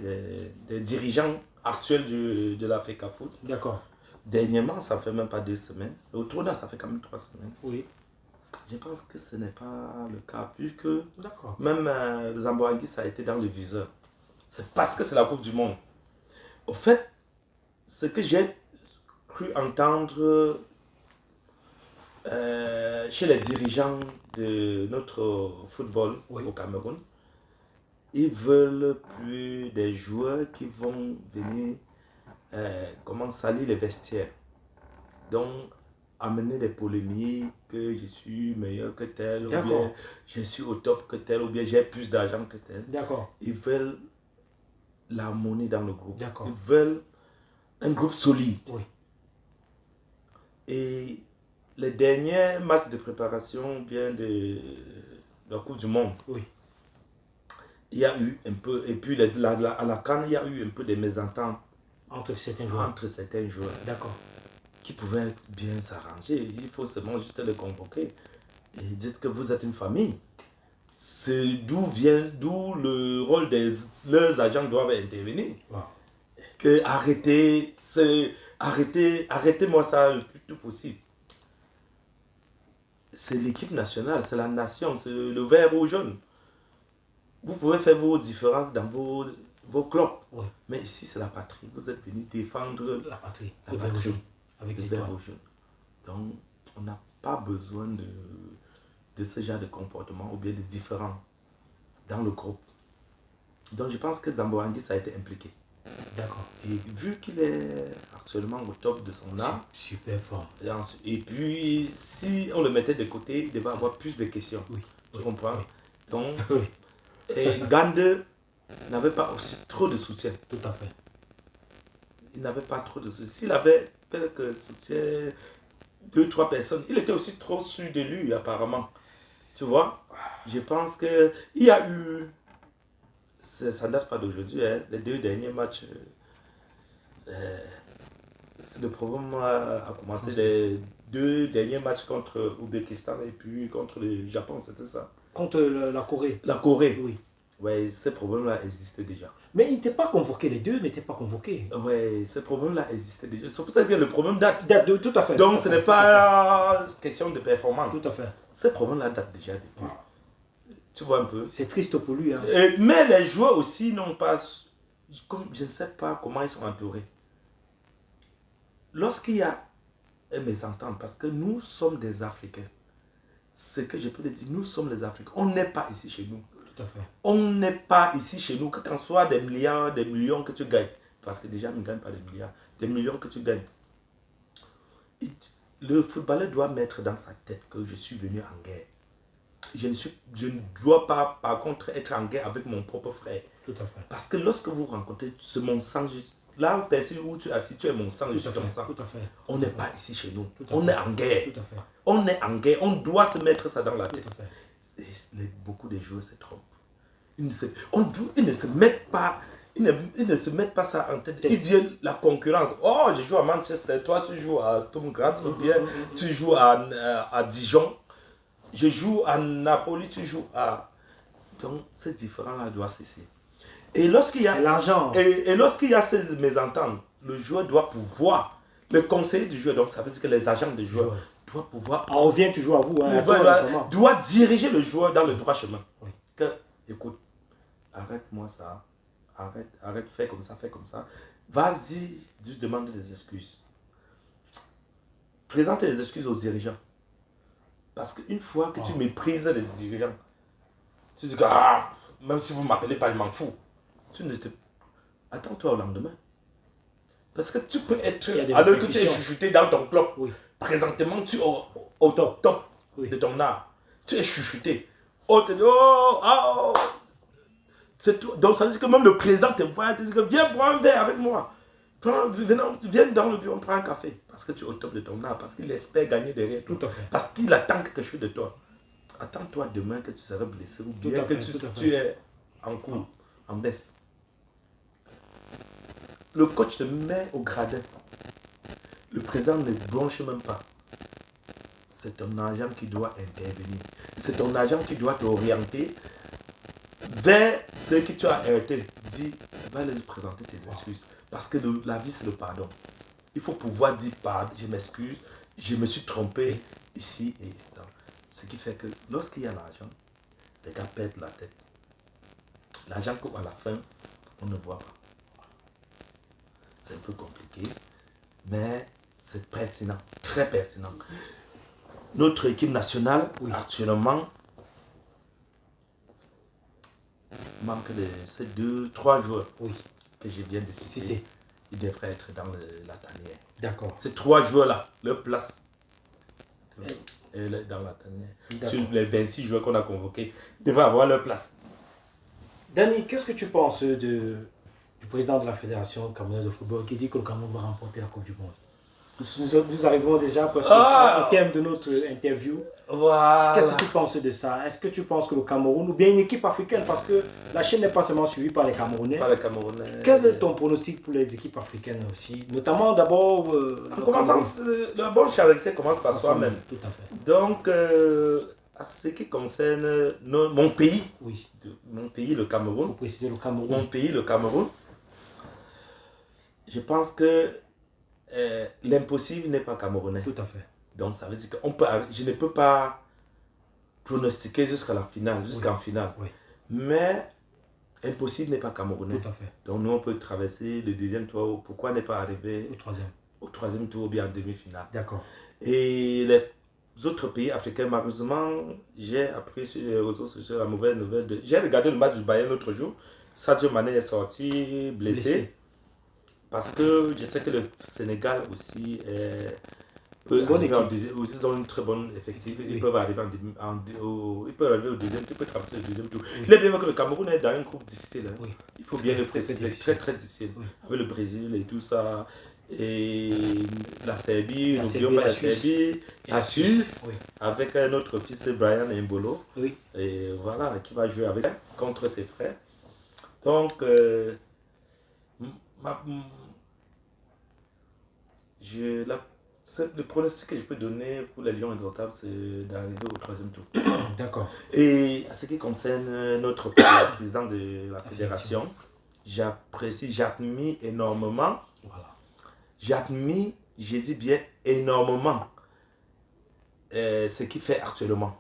des dirigeants actuels de l'Africa Foot. D'accord. Dernièrement, ça ne fait même pas 2 semaines. Au tournoi, ça fait quand même 3 semaines. Oui. Je pense que ce n'est pas le cas, puisque même Zamboanguissa a été dans le viseur. C'est parce que c'est la Coupe du Monde. Au fait, ce que j'ai cru entendre chez les dirigeants de notre football au Cameroun, ils veulent plus des joueurs qui vont venir salir les vestiaires. Donc, amener des polémiques, que je suis meilleur que tel, ou bien je suis au top que tel, ou bien j'ai plus d'argent que tel. Ils veulent l'harmonie dans le groupe. Ils veulent un groupe solide. Oui. Et les derniers matchs de préparation bien de la Coupe du Monde, il y a eu un peu, et puis à la CAN, il y a eu un peu de mésententes entre certains joueurs. D'accord. Qui pouvaient bien s'arranger. Il faut seulement juste les convoquer et dire que vous êtes une famille. c'est d'où le rôle leurs agents doivent intervenir. Wow. Arrêtez-moi ça le plus tôt possible. C'est l'équipe nationale, c'est la nation, c'est le vert ou jaune. Vous pouvez faire vos différences dans vos clubs. Oui. Mais ici, c'est la patrie. Vous êtes venu défendre La patrie. la Le vert patrie. jaune. Avec Le les vert toits. ou jaune. Donc, on n'a pas besoin de ce genre de comportement ou bien de différents dans le groupe. Donc, je pense que Zamboanguis a été impliqué. D'accord. Et vu qu'il est actuellement au top de son art, Super fort. et puis si on le mettait de côté, il devait avoir plus de questions. Oui. Tu Oui. comprends? Oui. Donc, Oui. et Gande n'avait pas aussi trop de soutien. Tout à fait. Il n'avait pas trop de soutien. S'il avait quelques soutiens, 2-3 personnes, il était aussi trop sûr de lui, apparemment. Tu vois? Je pense qu'il y a eu. Ça ne date pas d'aujourd'hui, hein, les 2 derniers matchs. Le problème a commencé les 2 derniers matchs contre Ouzbékistan et puis contre le Japon, c'était ça? Contre la Corée. La Corée. Oui. Ouais, ces problèmes-là existaient déjà. Mais il n'était pas convoqué, les deux n'étaient pas convoqués. Ouais, ces problèmes-là existaient déjà. C'est pour ça que le problème date. Tout à fait. Donc ce n'est pas question de performance. Tout à fait. Ces problèmes-là datent déjà depuis. Tu vois un peu. C'est triste pour lui. Hein. Mais les joueurs aussi n'ont pas. Je ne sais pas comment ils sont entourés. Lorsqu'il y a un mésentente, parce que nous sommes des Africains, ce que je peux te dire, nous sommes les Africains. On n'est pas ici chez nous. Tout à fait. On n'est pas ici chez nous, que quand soit des milliards, des millions que tu gagnes, parce que déjà, on ne gagne pas des milliards, des millions que tu gagnes. Le footballeur doit mettre dans sa tête que je suis venu en guerre. Je ne dois pas, par contre, être en guerre avec mon propre frère. Tout à fait. Parce que lorsque vous rencontrez ce mon sang, là, personne où tu es assis, tu es mon sang, je suis ton sang. Tout à fait. On n'est pas ici chez nous. Tout à On fait. est en guerre. Tout à fait. On est en guerre. On doit se mettre ça dans la Tout tête. à fait. Beaucoup de joueurs se trompent. Ils ne se mettent pas. Ils ne se mettent pas ça en tête. Ils viennent la concurrence. Oh, je joue à Manchester, toi tu joues à Sturm Graz, ou bien tu joues à Dijon. Je joue à Napoli, tu joues à. Donc, ces différents-là doivent cesser. Et lorsqu'il y a. C'est l'argent. Et lorsqu'il y a ces mésententes, le joueur doit pouvoir. Le conseiller du joueur, donc ça veut dire que les agents du joueur doivent pouvoir. On revient toujours à vous. Hein, doit diriger le joueur dans le droit chemin. Oui. Que, écoute, arrête-moi ça. Arrête, fais comme ça, fais comme ça. Vas-y, demande des excuses. Présente les excuses aux dirigeants. Parce qu'une fois que tu méprises les dirigeants, tu dis que même si vous ne m'appelez pas, je m'en fous. Tu ne te. Attends-toi au lendemain. Parce que tu peux être. Alors que tu es chuchoté dans ton club. Oui. Présentement, tu es au top oui. de ton art. Tu es chuchoté. Oh, te dit, oh. Donc ça veut dire que même le président te voit, te dit que viens boire un verre avec moi. Viens dans le bureau, prends un café. Parce que tu es au top de ton art. Parce qu'il espère gagner derrière toi. Tout à fait. Parce qu'il attend quelque chose de toi. Attends-toi demain que tu seras blessé ou bien que tu es en cours, en baisse. Le coach te met au gradin. Le président ne bronche même pas. C'est ton agent qui doit intervenir. C'est ton agent qui doit t'orienter vers ce que tu as hérité. Dis, va leur présenter tes excuses. Parce que la vie, c'est le pardon. Il faut pouvoir dire, pardon, je m'excuse, je me suis trompé ici et là. Ce qui fait que lorsqu'il y a l'argent, les gars perdent la tête. L'argent qu'à la fin, on ne voit pas. C'est un peu compliqué, mais c'est pertinent, très pertinent. Notre équipe nationale, actuellement, manque de ces 2-3 joueurs que je viens de citer. Ils devraient être dans la tanière. D'accord. Ces 3 joueurs-là, leur place dans la tanière. Sur les 26 joueurs qu'on a convoqués, ils devraient avoir leur place. Danny, qu'est-ce que tu penses du président de la Fédération camerounaise de football qui dit que le Cameroun va remporter la Coupe du Monde? Nous arrivons déjà parce qu'au terme de notre interview. Voilà. Qu'est-ce que tu penses de ça? Est-ce que tu penses que le Cameroun, ou bien une équipe africaine, parce que la Chine n'est pas seulement suivie par les Camerounais. Par les Camerounais. Quel est ton pronostic pour les équipes africaines aussi? Notamment d'abord. En commençant, la bonne charité commence par soi-même. Tout à fait. Donc, À ce qui concerne mon pays, Oui. Mon pays, le Il faut Cameroun, préciser le Cameroun. mon pays, le Cameroun, je pense que l'impossible n'est pas camerounais. Tout à fait. Donc ça veut dire que je ne peux pas pronostiquer jusqu'à la finale, jusqu'en finale. Oui. Mais impossible n'est pas camerounais. Tout à fait. Donc nous, on peut traverser le deuxième tour. Pourquoi ne pas arriver Au 3e tour ou bien en demi-finale? D'accord. Et les autres pays africains, malheureusement, j'ai appris sur les réseaux sociaux la mauvaise nouvelle. J'ai regardé le match du Bayern l'autre jour. Sadio Mané est sorti blessé. Parce que je sais que le Sénégal aussi peut arriver en deuxième. Aussi, ils ont une très bonne effective. Ils peuvent arriver ils peuvent arriver au deuxième tour, ils peuvent traverser le deuxième tour. Il est bien vrai que le Cameroun est dans un groupe difficile. Hein. Oui. Il faut bien le préciser. Très très difficile. Oui. Avec le Brésil et tout ça. Et la Serbie, n'oublions pas la Suisse. Serbie, la Suisse, oui. avec notre fils Brian Mbolo. Oui. Et voilà, qui va jouer avec contre ses frères. Donc, le pronostic que je peux donner pour les Lions indomptables, c'est d'arriver au 3e tour. D'accord. Et à ce qui concerne notre président de la fédération, j'apprécie, j'admire énormément. Voilà. J'admire, je dis bien énormément, ce qu'il fait actuellement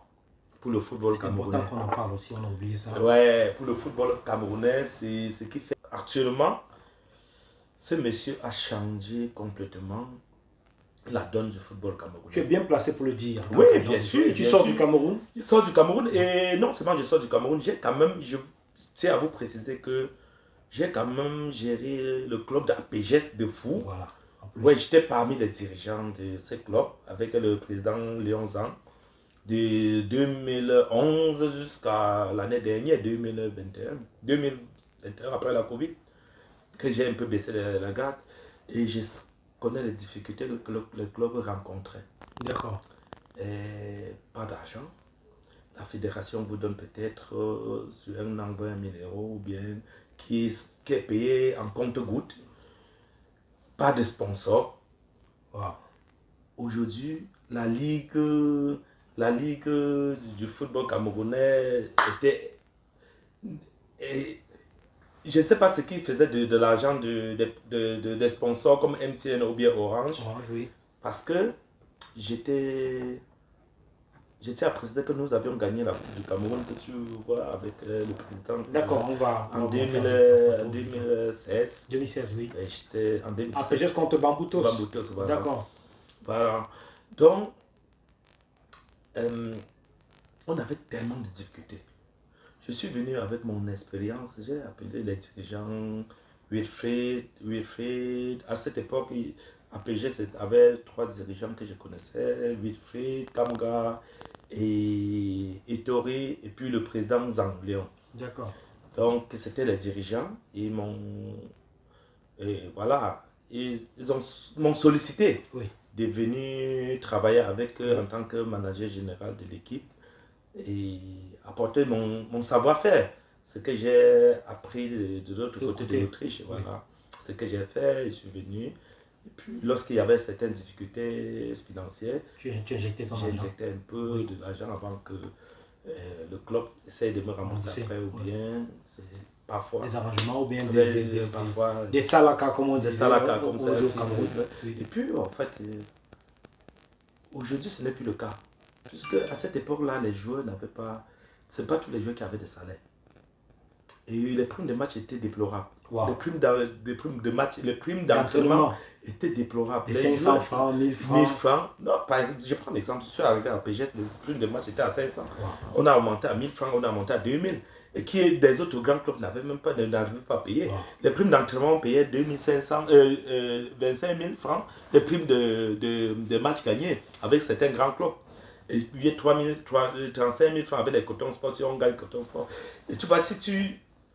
pour le football camerounais. C'est important qu'on en parle aussi, on a oublié ça. Ouais, pour le football camerounais, c'est ce qu'il fait actuellement. Ce monsieur a changé complètement la donne du football camerounais. Tu es bien placé pour le dire. Oui, bien sûr. Et tu sors du Cameroun? Je sors du Cameroun et non seulement je sors du Cameroun, j'ai quand même, je tiens à vous préciser que j'ai quand même géré le club d'APGS de Fou. Voilà. Oui, j'étais parmi les dirigeants de ce club avec le président Léon Zang de 2011 jusqu'à l'année dernière, 2021, après la Covid, que j'ai un peu baissé la garde et je connais les difficultés que le club rencontrait. D'accord. Pas d'argent. La fédération vous donne peut-être sur un an 20 000 € ou bien qui est payé en compte-gouttes. Pas de sponsor. Wow. Aujourd'hui, la ligue du football camerounais était... je ne sais pas ce qui faisait de l'argent des sponsors comme MTN ou bien Orange. Oui. Parce que j'étais à préciser que nous avions gagné la Coupe du Cameroun, que tu vois, avec le président. D'accord, on va. En 2016. 2016, oui. J'étais en 2016. Après, juste contre Bamboutos. Bamboutos, voilà. D'accord. Voilà. Donc, on avait tellement de difficultés. Je suis venu avec mon expérience, j'ai appelé les dirigeants Wilfried. À cette époque, APG avait 3 dirigeants que je connaissais, Wilfried, Kamga et Tori, et puis le président Zhang Léon. D'accord. Donc, c'était les dirigeants, ils m'ont... voilà, ils m'ont sollicité de venir travailler avec eux en tant que manager général de l'équipe et apporter mon savoir-faire, ce que j'ai appris de l'autre côté de l'Autriche. Voilà. Ce que j'ai fait, je suis venu. Et puis, lorsqu'il y avait certaines difficultés financières, j'ai injecté un peu de l'argent avant que le club essaye de me rembourser après, ou bien parfois des arrangements, ou bien parfois des salaka, comme on dit. Des salaka, comme ça. Et puis, en fait, aujourd'hui, ce n'est plus le cas. Puisque à cette époque-là, les joueurs n'avaient pas... Ce n'est pas tous les joueurs qui avaient des salaires. Et les primes de match étaient déplorables. Wow. Les primes de match, les primes d'entraînement étaient déplorables. Les 500 francs, 1000 francs. 1000 francs. Non, par exemple, je prends un exemple. Je suis arrivé à PGS, les primes de match étaient à 500. Wow. On a augmenté à 1000 francs, on a augmenté à 2000. Et qui des autres grands clubs n'arrivaient même pas à payer. Wow. Les primes d'entraînement, on payait 2500, 25 000 francs. Les primes de match gagnés avec certains grands clubs. Et puis, il y a 35 000 francs avec les Coton Sport, si on gagne Coton Sport. Et tu vois,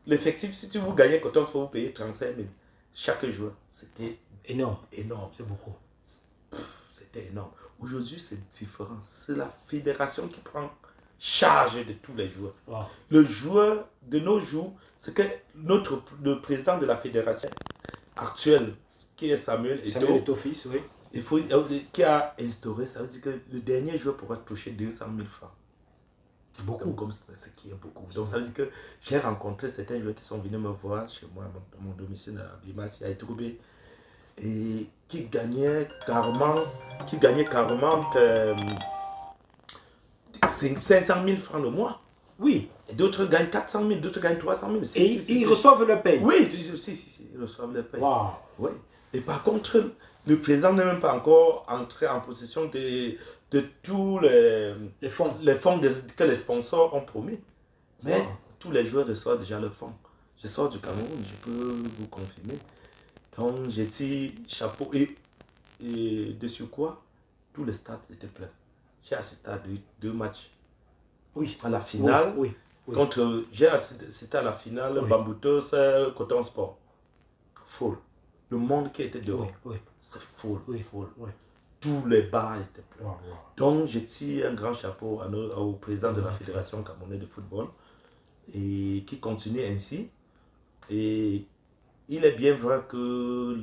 l'effectif, si vous gagnez Coton Sport, vous payez 35 000 chaque joueur. C'était énorme. C'est beaucoup. C'était énorme. Aujourd'hui, c'est différent. C'est la fédération qui prend charge de tous les joueurs. Wow. Le joueur de nos jours, c'est que le président de la fédération actuelle, qui est Samuel Eto'o, fils, oui. qui a instauré, ça veut dire que le dernier joueur pourra toucher 200 000 francs. Beaucoup. Donc, comme ce qui est beaucoup. Donc, ça veut dire que j'ai rencontré certains joueurs qui sont venus me voir chez moi, dans mon domicile à Bimassi, à Etoubé, et qui gagnaient carrément 500 000 francs le mois. Oui. Et d'autres gagnent 400 000, d'autres gagnent 300 000. Et ils reçoivent le paye. Oui, ils reçoivent le paye. Wow. Oui. Et par contre, le président n'est même pas encore entré en possession de tous les fonds que les sponsors ont promis. Mais tous les joueurs reçoivent déjà le fonds. Je sors du Cameroun, je peux vous confirmer. Donc j'ai tiré chapeau et de sur quoi tous les stades étaient pleins. J'ai assisté à deux matchs. Oui. À la finale. Oui. J'ai assisté à la finale Bamboutos Coton Sport. Full. Le monde qui était dehors. C'est full. Tous les bars étaient pleins. Donc je tire un grand chapeau au président de la Fédération camerounaise de football et qui continue ainsi. Et il est bien vrai que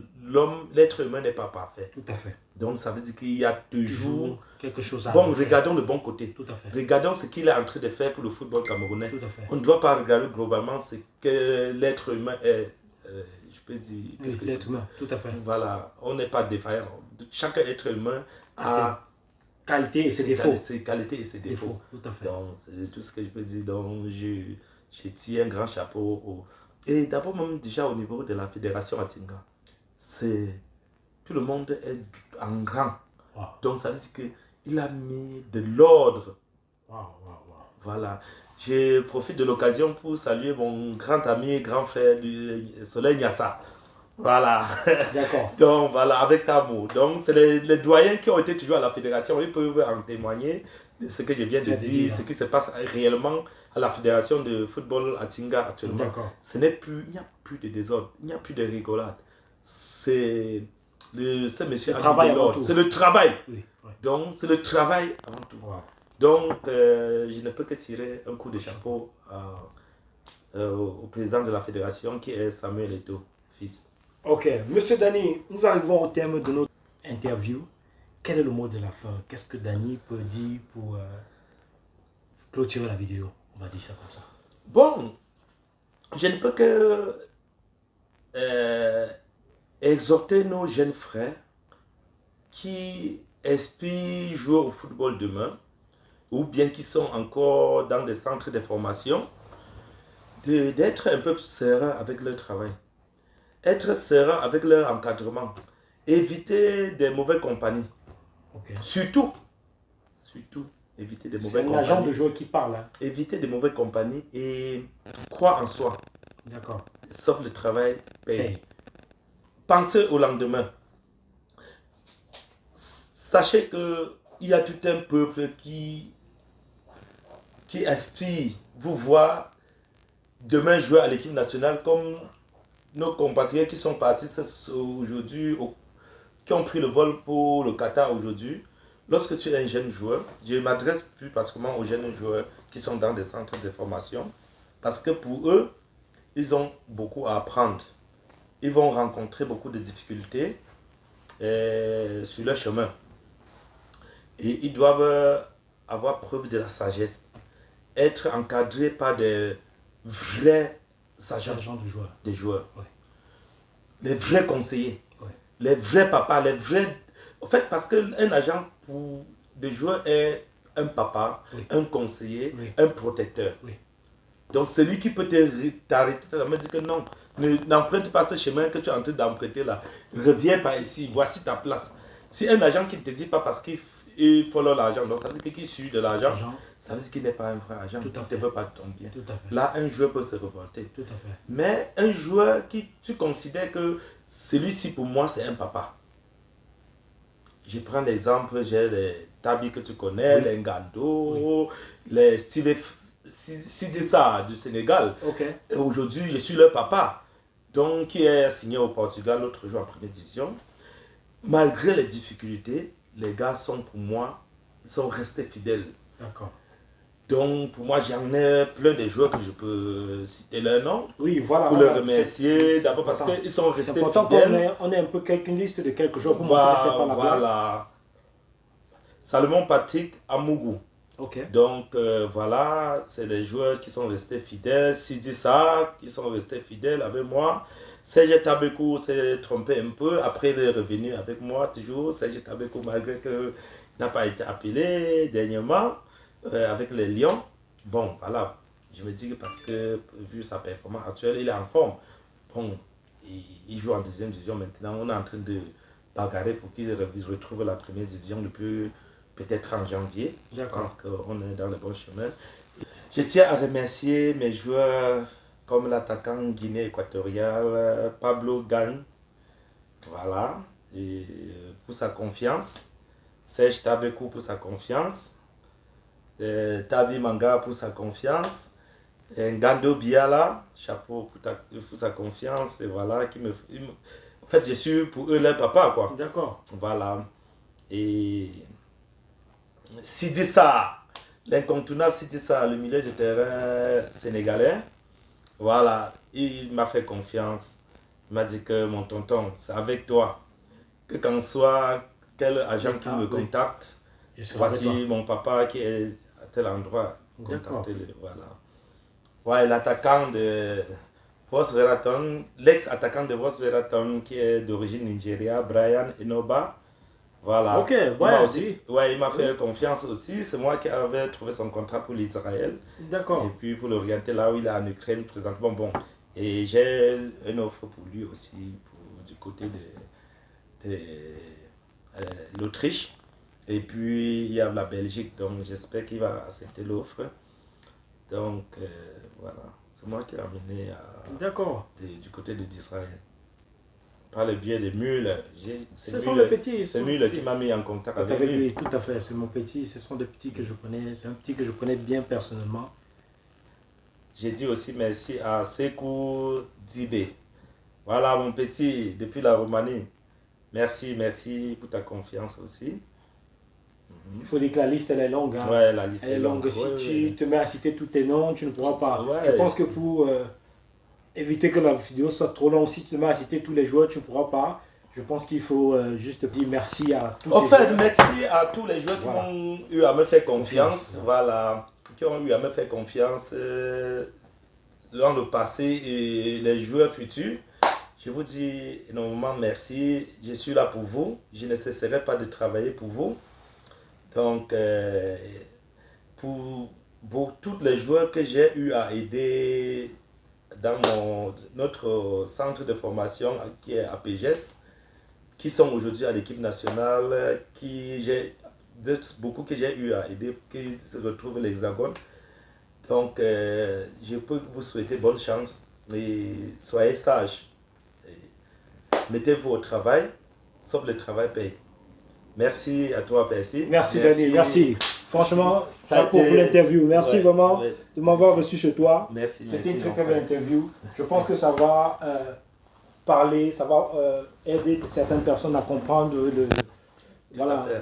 l'être humain n'est pas parfait. Tout à fait. Donc ça veut dire qu'il y a toujours quelque chose à faire. Regardons le bon côté. Tout à fait. Regardons ce qu'il est en train de faire pour le football camerounais. Tout à fait. On ne doit pas regarder globalement ce que l'être humain est. Je peux dire. L'être humain, tout à fait. Voilà, on n'est pas défaillant. Chaque être humain a ses qualités et ses défauts. Ses qualités et ses défauts. Tout à fait. Donc c'est tout ce que je peux dire. Donc je tire un grand chapeau Et d'abord même déjà au niveau de la fédération Atinga, tout le monde est en rang. Donc ça veut dire qu'il a mis de l'ordre. Voilà. Je profite de l'occasion pour saluer mon grand ami, grand frère du Soleil Nyassa. Voilà. D'accord. Donc voilà, avec amour. Donc c'est les doyens qui ont été toujours à la fédération, ils peuvent en témoigner de ce que je viens de dire, ce qui se passe réellement à la fédération de football à Tinga actuellement. Il n'y a plus de désordre, il n'y a plus de rigolade. C'est ce monsieur le travail avant tout. C'est le travail. Donc c'est le travail avant tout. Donc je ne peux que tirer un coup de chapeau au président de la fédération qui est Samuel Eto'o, fils. Ok, Monsieur Danny, nous arrivons au terme de notre interview. Quel est le mot de la fin? Qu'est-ce que Danny peut dire pour clôturer la vidéo? On va dire ça comme ça. Bon, je ne peux que exhorter nos jeunes frères qui aspirent jouer au football demain ou bien qui sont encore dans des centres de formation d'être un peu sereins avec leur travail. Être serein avec leur encadrement. Éviter des mauvaises compagnies. Surtout, éviter des mauvaises compagnies. C'est un agent de joueur qui parle. Hein. Éviter des mauvaises compagnies et croire en soi. D'accord. Sauf le travail paye. Pensez au lendemain. Sachez qu'il y a tout un peuple qui aspire vous voir demain jouer à l'équipe nationale comme nos compatriotes qui sont partis aujourd'hui, qui ont pris le vol pour le Qatar aujourd'hui. Lorsque tu es un jeune joueur, je m'adresse plus particulièrement aux jeunes joueurs qui sont dans des centres de formation, parce que pour eux, ils ont beaucoup à apprendre. Ils vont rencontrer beaucoup de difficultés sur leur chemin. Et ils doivent avoir preuve de la sagesse, être encadrés par des vrais agents des joueurs, les vrais conseillers, les vrais papas, les vrais... En fait, parce qu'un agent pour des joueurs est un papa, un conseiller, un protecteur. Donc celui qui peut t'arrêter, me dire que non, n'emprunte pas ce chemin que tu es en train d'emprunter là, reviens par ici, voici ta place. Si un agent qui ne te dit pas parce qu'il follow l'argent, donc ça veut dire qu'il suit de l'argent, ça veut dire qu'il n'est pas un vrai agent, il ne veut pas ton bien. Là, un joueur peut se révolter. Mais un joueur qui tu considères que celui-ci pour moi c'est un papa. Je prends l'exemple, j'ai les Tabi que tu connais, les Ngando, les Steve Sidissa du Sénégal. Et aujourd'hui, je suis leur papa. Donc, qui est signé au Portugal, l'autre jour en première division. Malgré les difficultés, les gars sont pour moi, sont restés fidèles. Donc, pour moi, j'en ai plein de joueurs que je peux citer leur nom. Pour les remercier. D'abord parce qu'ils sont restés fidèles. On est un peu une liste de quelques joueurs pour montrer que c'est pas la Salomon Patrick Amougou. Ok. Donc voilà, c'est les joueurs qui sont restés fidèles. Sidi Sarr, qui sont restés fidèles avec moi. Serge Tabekou s'est trompé un peu. Après, il est revenu avec moi toujours. Serge Tabekou, malgré qu'il n'a pas été appelé dernièrement avec les Lions. Bon, voilà. Je me dis que parce que, vu sa performance actuelle, il est en forme. Bon, il joue en deuxième division maintenant. On est en train de bagarrer pour qu'il retrouve la première division depuis peut-être en janvier. Je pense qu'on est dans le bon chemin. Je tiens à remercier mes joueurs comme l'attaquant Guinée équatoriale Pablo Gagne, voilà, et pour sa confiance. Serge Tabekou pour sa confiance. Tabi Manga pour sa confiance. Ngando Biala, chapeau pour sa confiance. Et voilà, en fait, je suis pour eux leur papa, quoi. D'accord. Voilà. Et Sidi Sarr, l'incontournable Sidi Sarr, le milieu de terrain sénégalais. Voilà, il m'a fait confiance. Il m'a dit que mon tonton, c'est avec toi. Que quand soit quel agent qui me contacte, voici mon papa qui est à tel endroit. Contactez-le, voilà. Ouais, l'attaquant de Vos Veraton, l'ex-attaquant de Vos Veraton qui est d'origine Nigeria, Brian Enoba. Voilà. Ok, ouais, il m'a fait confiance aussi. C'est moi qui avais trouvé son contrat pour l'Israël. D'accord. Et puis pour l'orienter là où il est en Ukraine présentement. Bon, et j'ai une offre pour lui aussi, du côté de l'Autriche. Et puis il y a la Belgique, donc j'espère qu'il va accepter l'offre. Donc voilà, c'est moi qui l'ai amené du côté d'Israël. Par le biais de Müller. C'est Müller qui m'a mis en contact avec lui. Tout à fait, c'est mon petit. Ce sont des petits que je connais. C'est un petit que je connais bien personnellement. J'ai dit aussi merci à Sekou Dibé. Voilà mon petit, depuis la Roumanie. Merci pour ta confiance aussi. Il faut dire que la liste elle est longue. Hein. Ouais, la liste elle est longue. Si tu te mets à citer tous tes noms, tu ne pourras pas. Ouais. Je pense que pour éviter que la vidéo soit trop longue, si tu te mets à citer tous les joueurs, tu ne pourras pas. Je pense qu'il faut juste dire merci à tous les joueurs. Merci à tous les joueurs qui ont eu à me faire confiance. Voilà. Qui ont eu à me faire confiance dans le passé et les joueurs futurs. Je vous dis énormément merci. Je suis là pour vous. Je ne cesserai pas de travailler pour vous. Donc, pour tous les joueurs que j'ai eu à aider dans notre centre de formation qui est à PGS, qui sont aujourd'hui à l'équipe nationale, beaucoup que j'ai eu à aider, qui se retrouvent à l'Hexagone. Donc, je peux vous souhaiter bonne chance, mais soyez sages. Mettez-vous au travail, sauf le travail paye. Merci à toi, Percy. Merci, Dani, merci. Franchement, ça pour l'interview. Merci vraiment de m'avoir reçu chez toi. C'était une très belle interview. Je pense que ça va parler, ça va aider certaines personnes à comprendre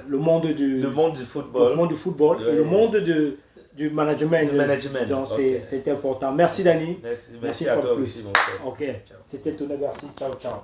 le monde du football, et le monde du management. Donc c'est important. Merci, Dani. Merci à toi aussi, mon frère. Ok. C'était tout. Merci. Ciao, ciao.